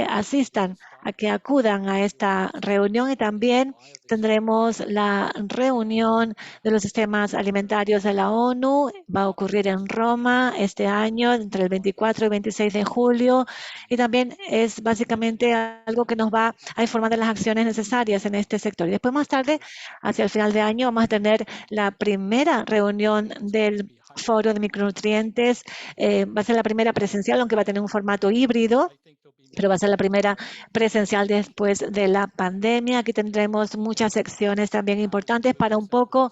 asistan, a que acudan a esta reunión y también tendremos la reunión de los sistemas alimentarios de la ONU. Va a ocurrir en Roma este año, entre el 24 y 26 de julio. Y también es básicamente algo que nos va a informar de las acciones necesarias en este sector. Y después, más tarde, hacia el final de año, vamos a tener la primera reunión del Foro de Micronutrientes. Va a ser la primera presencial, aunque va a tener un formato híbrido, pero va a ser la primera presencial después de la pandemia. Aquí tendremos muchas secciones también importantes para un poco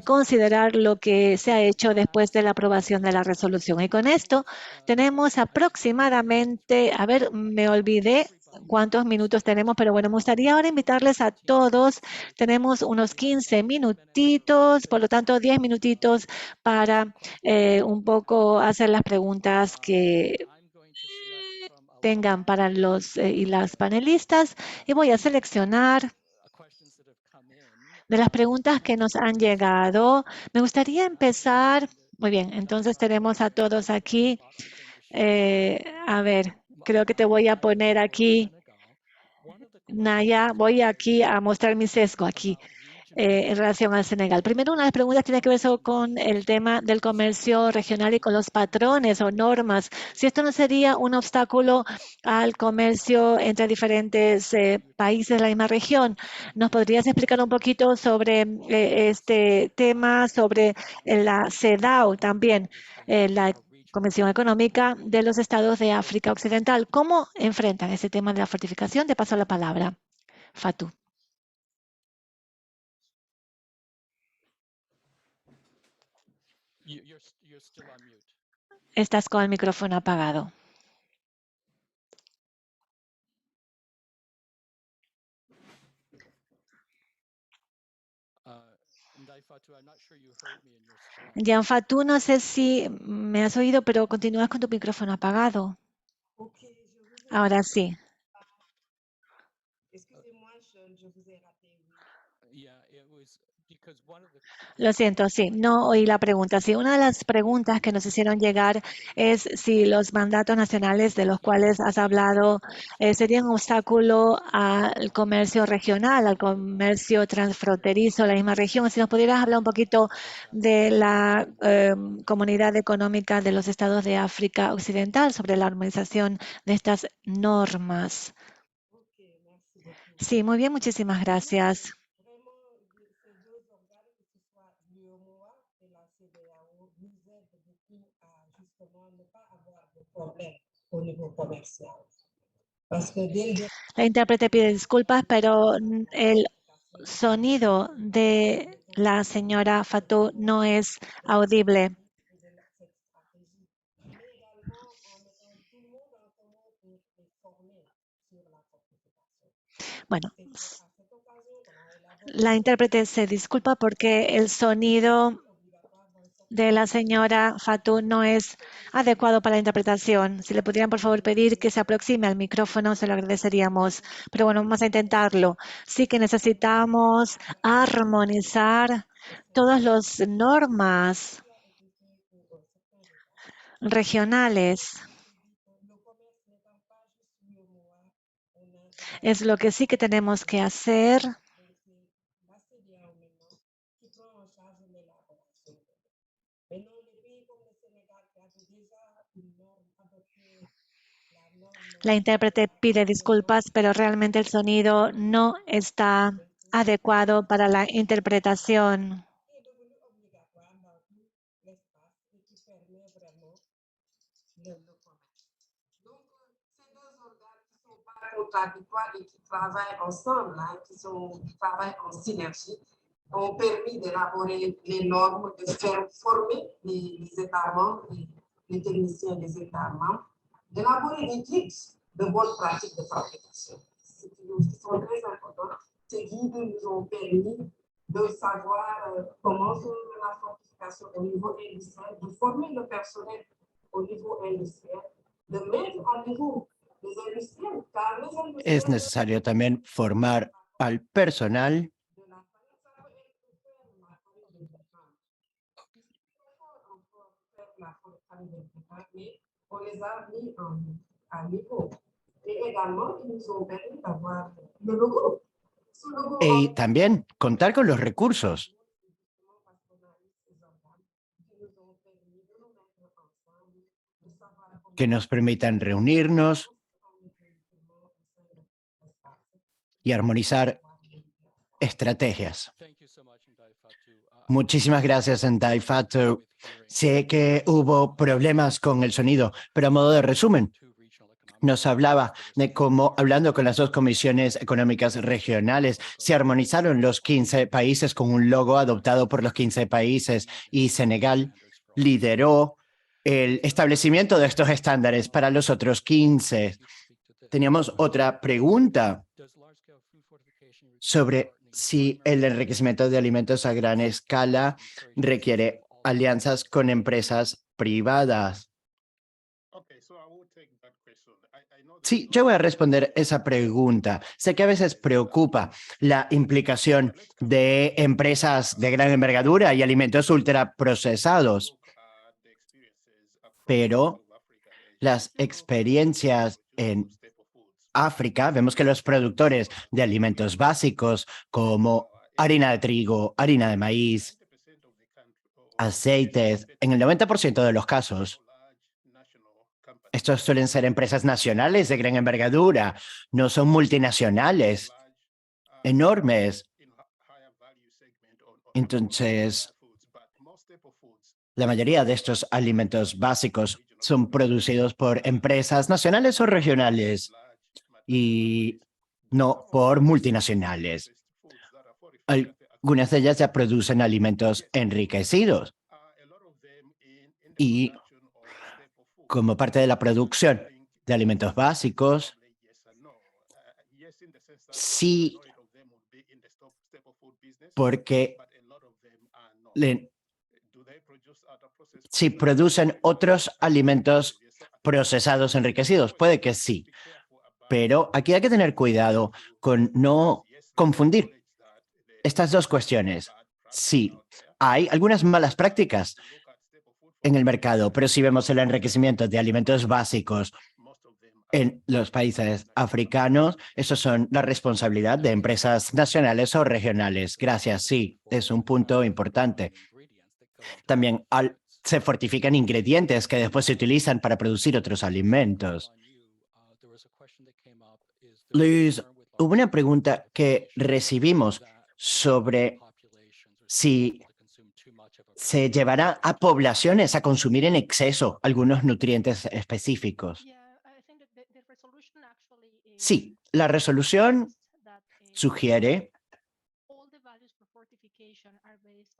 considerar lo que se ha hecho después de la aprobación de la resolución. Y con esto tenemos aproximadamente, a ver, me olvidé cuántos minutos tenemos, pero bueno, me gustaría ahora invitarles a todos. Tenemos unos 15 minutitos, por lo tanto 10 minutitos para un poco hacer las preguntas que tengan para los y las panelistas. Y voy a seleccionar de las preguntas que nos han llegado. Me gustaría empezar. Muy bien, entonces tenemos a todos aquí. A ver, creo que te voy a poner aquí Naya, voy aquí a mostrar mi sesgo aquí en relación al Senegal. Primero, una de las preguntas tiene que ver con el tema del comercio regional y con los patrones o normas. Si esto no sería un obstáculo al comercio entre diferentes países de la misma región, ¿nos podrías explicar un poquito sobre este tema, sobre la CEDAW también, la Convención Económica de los Estados de África Occidental? ¿Cómo enfrentan ese tema de la fortificación? Te paso la palabra, Fatou. Estás con el micrófono apagado. Jan Fatou, no sé si me has oído, pero continúas con tu micrófono apagado. Ahora sí. Lo siento, sí, no oí la pregunta. Sí, una de las preguntas que nos hicieron llegar es si los mandatos nacionales de los cuales has hablado serían un obstáculo al comercio regional, al comercio transfronterizo de la misma región. Si nos pudieras hablar un poquito de la Comunidad Económica de los Estados de África Occidental sobre la armonización de estas normas. Sí, muy bien, muchísimas gracias. La intérprete pide disculpas, pero el sonido de la señora Fatou no es audible. Bueno, la intérprete se disculpa porque el sonido de la señora Fatou no es adecuado para la interpretación. Si le pudieran, por favor, pedir que se aproxime al micrófono, se lo agradeceríamos. Pero bueno, vamos a intentarlo. Sí que necesitamos armonizar todas las normas regionales. Es lo que sí que tenemos que hacer. La intérprete pide disculpas, pero realmente el sonido no está adecuado para la interpretación. Contradictoires et qui travaillent ensemble, hein, travaillent en synergie, ont permis d'élaborer les normes, de faire former les États membres, les techniciens des États membres, d'élaborer des guides de bonnes pratiques de fabrication. Qui sont très importants. Ces guides nous ont permis de savoir comment se fait la fortification au niveau industriel, de former le personnel au niveau industriel, de mettre à niveau Es necesario también formar al personal y también contar con los recursos que nos permitan reunirnos y armonizar estrategias. Muchísimas gracias, Ndai Fatou. Sé que hubo problemas con el sonido, pero a modo de resumen, nos hablaba de cómo, hablando con las dos comisiones económicas regionales, se armonizaron los 15 países con un logo adoptado por los 15 países y Senegal lideró el establecimiento de estos estándares para los otros 15. Teníamos otra pregunta sobre si el enriquecimiento de alimentos a gran escala requiere alianzas con empresas privadas. Sí, yo voy a responder esa pregunta. Sé que a veces preocupa la implicación de empresas de gran envergadura y alimentos ultraprocesados, pero las experiencias en África, vemos que los productores de alimentos básicos como harina de trigo, harina de maíz, aceites, en el 90% de los casos, estos suelen ser empresas nacionales de gran envergadura, no son multinacionales enormes. Entonces, la mayoría de estos alimentos básicos son producidos por empresas nacionales o regionales y no por multinacionales. Algunas de ellas ya producen alimentos enriquecidos y como parte de la producción de alimentos básicos, sí, porque si producen otros alimentos procesados enriquecidos, puede que sí, pero aquí hay que tener cuidado con no confundir estas dos cuestiones. Sí, hay algunas malas prácticas en el mercado, pero si vemos el enriquecimiento de alimentos básicos en los países africanos, eso son la responsabilidad de empresas nacionales o regionales. Gracias, sí, es un punto importante. También se fortifican ingredientes que después se utilizan para producir otros alimentos. Luis, hubo una pregunta que recibimos sobre si se llevará a poblaciones a consumir en exceso algunos nutrientes específicos. Sí, la resolución sugiere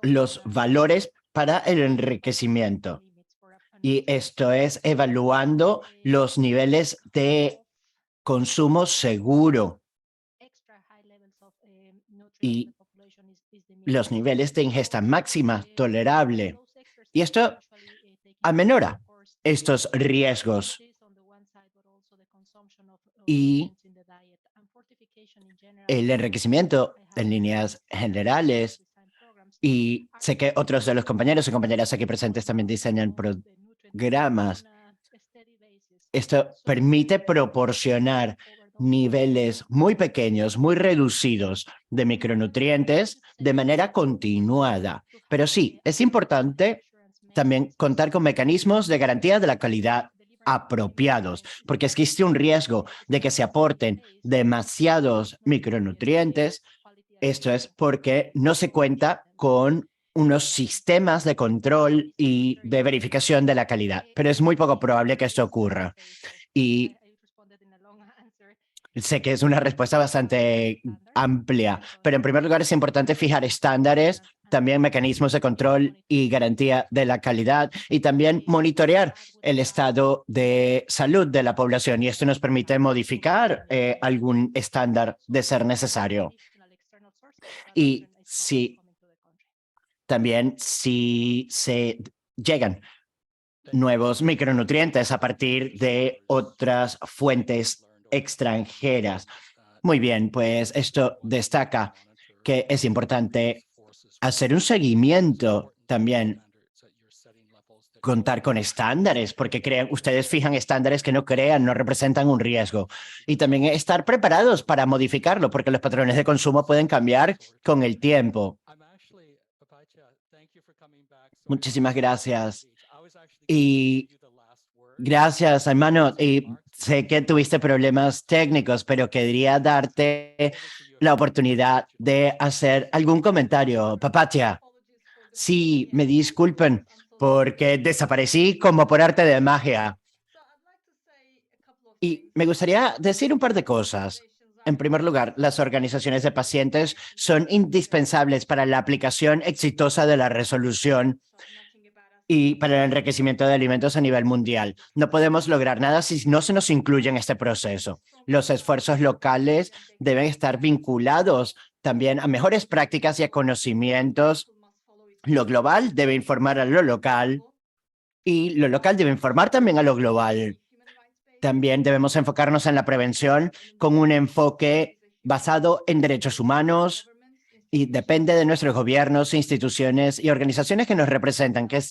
los valores para el enriquecimiento. Y esto es evaluando los niveles de consumo seguro y los niveles de ingesta máxima tolerable. Y esto amenora estos riesgos. Y el enriquecimiento en líneas generales, y sé que otros de los compañeros y compañeras aquí presentes también diseñan programas. Esto permite proporcionar niveles muy pequeños, muy reducidos de micronutrientes de manera continuada. Pero sí, es importante también contar con mecanismos de garantía de la calidad apropiados, porque existe un riesgo de que se aporten demasiados micronutrientes. Esto es porque no se cuenta con unos sistemas de control y de verificación de la calidad, pero es muy poco probable que esto ocurra. Y sé que es una respuesta bastante amplia, pero en primer lugar es importante fijar estándares, también mecanismos de control y garantía de la calidad y también monitorear el estado de salud de la población. Y esto nos permite modificar algún estándar de ser necesario. Y también si se llegan nuevos micronutrientes a partir de otras fuentes extranjeras. Muy bien, pues esto destaca que es importante hacer un seguimiento también, contar con estándares, porque ustedes fijan estándares que no representan un riesgo. Y también estar preparados para modificarlo, porque los patrones de consumo pueden cambiar con el tiempo. Muchísimas gracias. Y gracias, hermano. Y sé que tuviste problemas técnicos, pero quería darte la oportunidad de hacer algún comentario. Papatia, sí, me disculpen porque desaparecí como por arte de magia. Y me gustaría decir un par de cosas. En primer lugar, las organizaciones de pacientes son indispensables para la aplicación exitosa de la resolución y para el enriquecimiento de alimentos a nivel mundial. No podemos lograr nada si no se nos incluye en este proceso. Los esfuerzos locales deben estar vinculados también a mejores prácticas y a conocimientos. Lo global debe informar a lo local y lo local debe informar también a lo global. También debemos enfocarnos en la prevención con un enfoque basado en derechos humanos y depende de nuestros gobiernos, instituciones y organizaciones que nos representan, que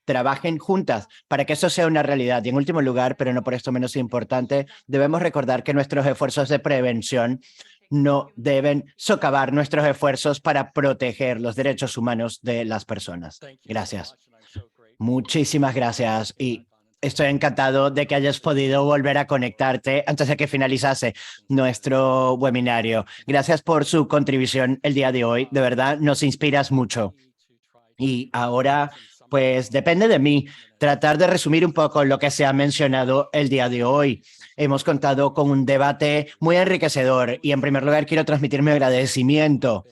trabajen juntas para que eso sea una realidad. Y en último lugar, pero no por esto menos importante, debemos recordar que nuestros esfuerzos de prevención no deben socavar nuestros esfuerzos para proteger los derechos humanos de las personas. Gracias. Muchísimas gracias y estoy encantado de que hayas podido volver a conectarte antes de que finalizase nuestro webinario. Gracias por su contribución el día de hoy. De verdad, nos inspiras mucho. Y ahora, pues depende de mí tratar de resumir un poco lo que se ha mencionado el día de hoy. Hemos contado con un debate muy enriquecedor y en primer lugar quiero transmitir mi agradecimiento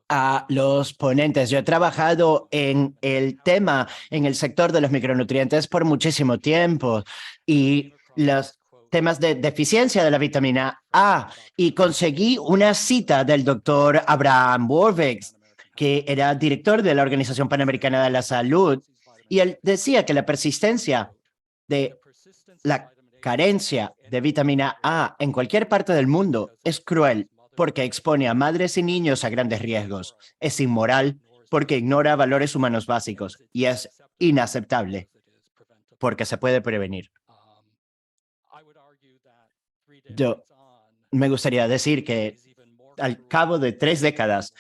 a los ponentes. Yo he trabajado en el tema, en el sector de los micronutrientes por muchísimo tiempo y los temas de deficiencia de la vitamina A y conseguí una cita del doctor Abraham Warbeck, que era director de la Organización Panamericana de la Salud, y él decía que la persistencia de la carencia de vitamina A en cualquier parte del mundo es cruel porque expone a madres y niños a grandes riesgos. Es inmoral porque ignora valores humanos básicos y es inaceptable porque se puede prevenir. Yo me gustaría decir que al cabo de 3 décadas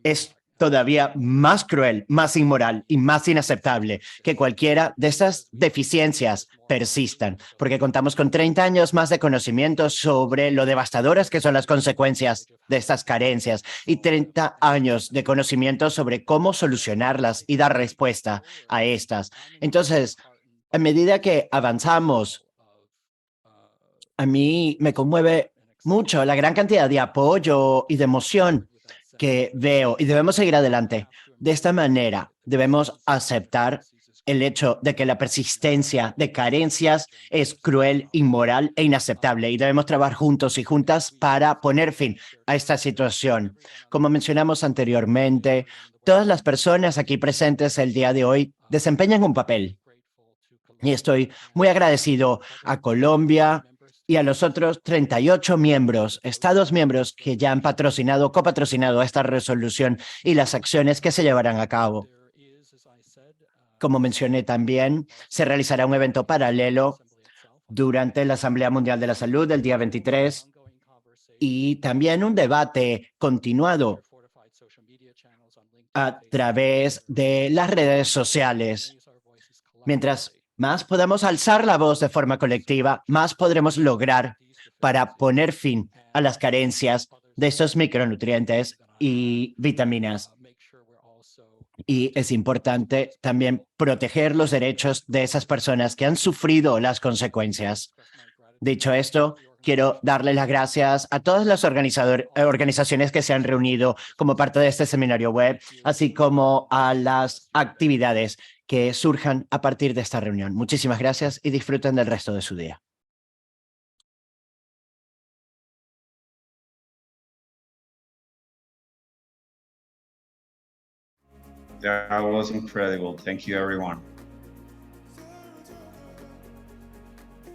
es todavía más cruel, más inmoral y más inaceptable que cualquiera de estas deficiencias persistan, porque contamos con 30 años más de conocimiento sobre lo devastadoras que son las consecuencias de estas carencias y 30 años de conocimiento sobre cómo solucionarlas y dar respuesta a estas. Entonces, a medida que avanzamos, a mí me conmueve mucho la gran cantidad de apoyo y de emoción que veo y debemos seguir adelante. De esta manera, debemos aceptar el hecho de que la persistencia de carencias es cruel, inmoral e inaceptable y debemos trabajar juntos y juntas para poner fin a esta situación. Como mencionamos anteriormente, todas las personas aquí presentes el día de hoy desempeñan un papel y estoy muy agradecido a Colombia y a los otros 38 miembros, estados miembros que ya han patrocinado, copatrocinado esta resolución y las acciones que se llevarán a cabo. Como mencioné también, se realizará un evento paralelo durante la Asamblea Mundial de la Salud el día 23 y también un debate continuado a través de las redes sociales. Mientras más podamos alzar la voz de forma colectiva, más podremos lograr para poner fin a las carencias de estos micronutrientes y vitaminas. Y es importante también proteger los derechos de esas personas que han sufrido las consecuencias. Dicho esto, quiero darle las gracias a todas las organizaciones que se han reunido como parte de este seminario web, así como a las actividades que surjan a partir de esta reunión. Muchísimas gracias y disfruten del resto de su día. That was incredible. Thank you, everyone.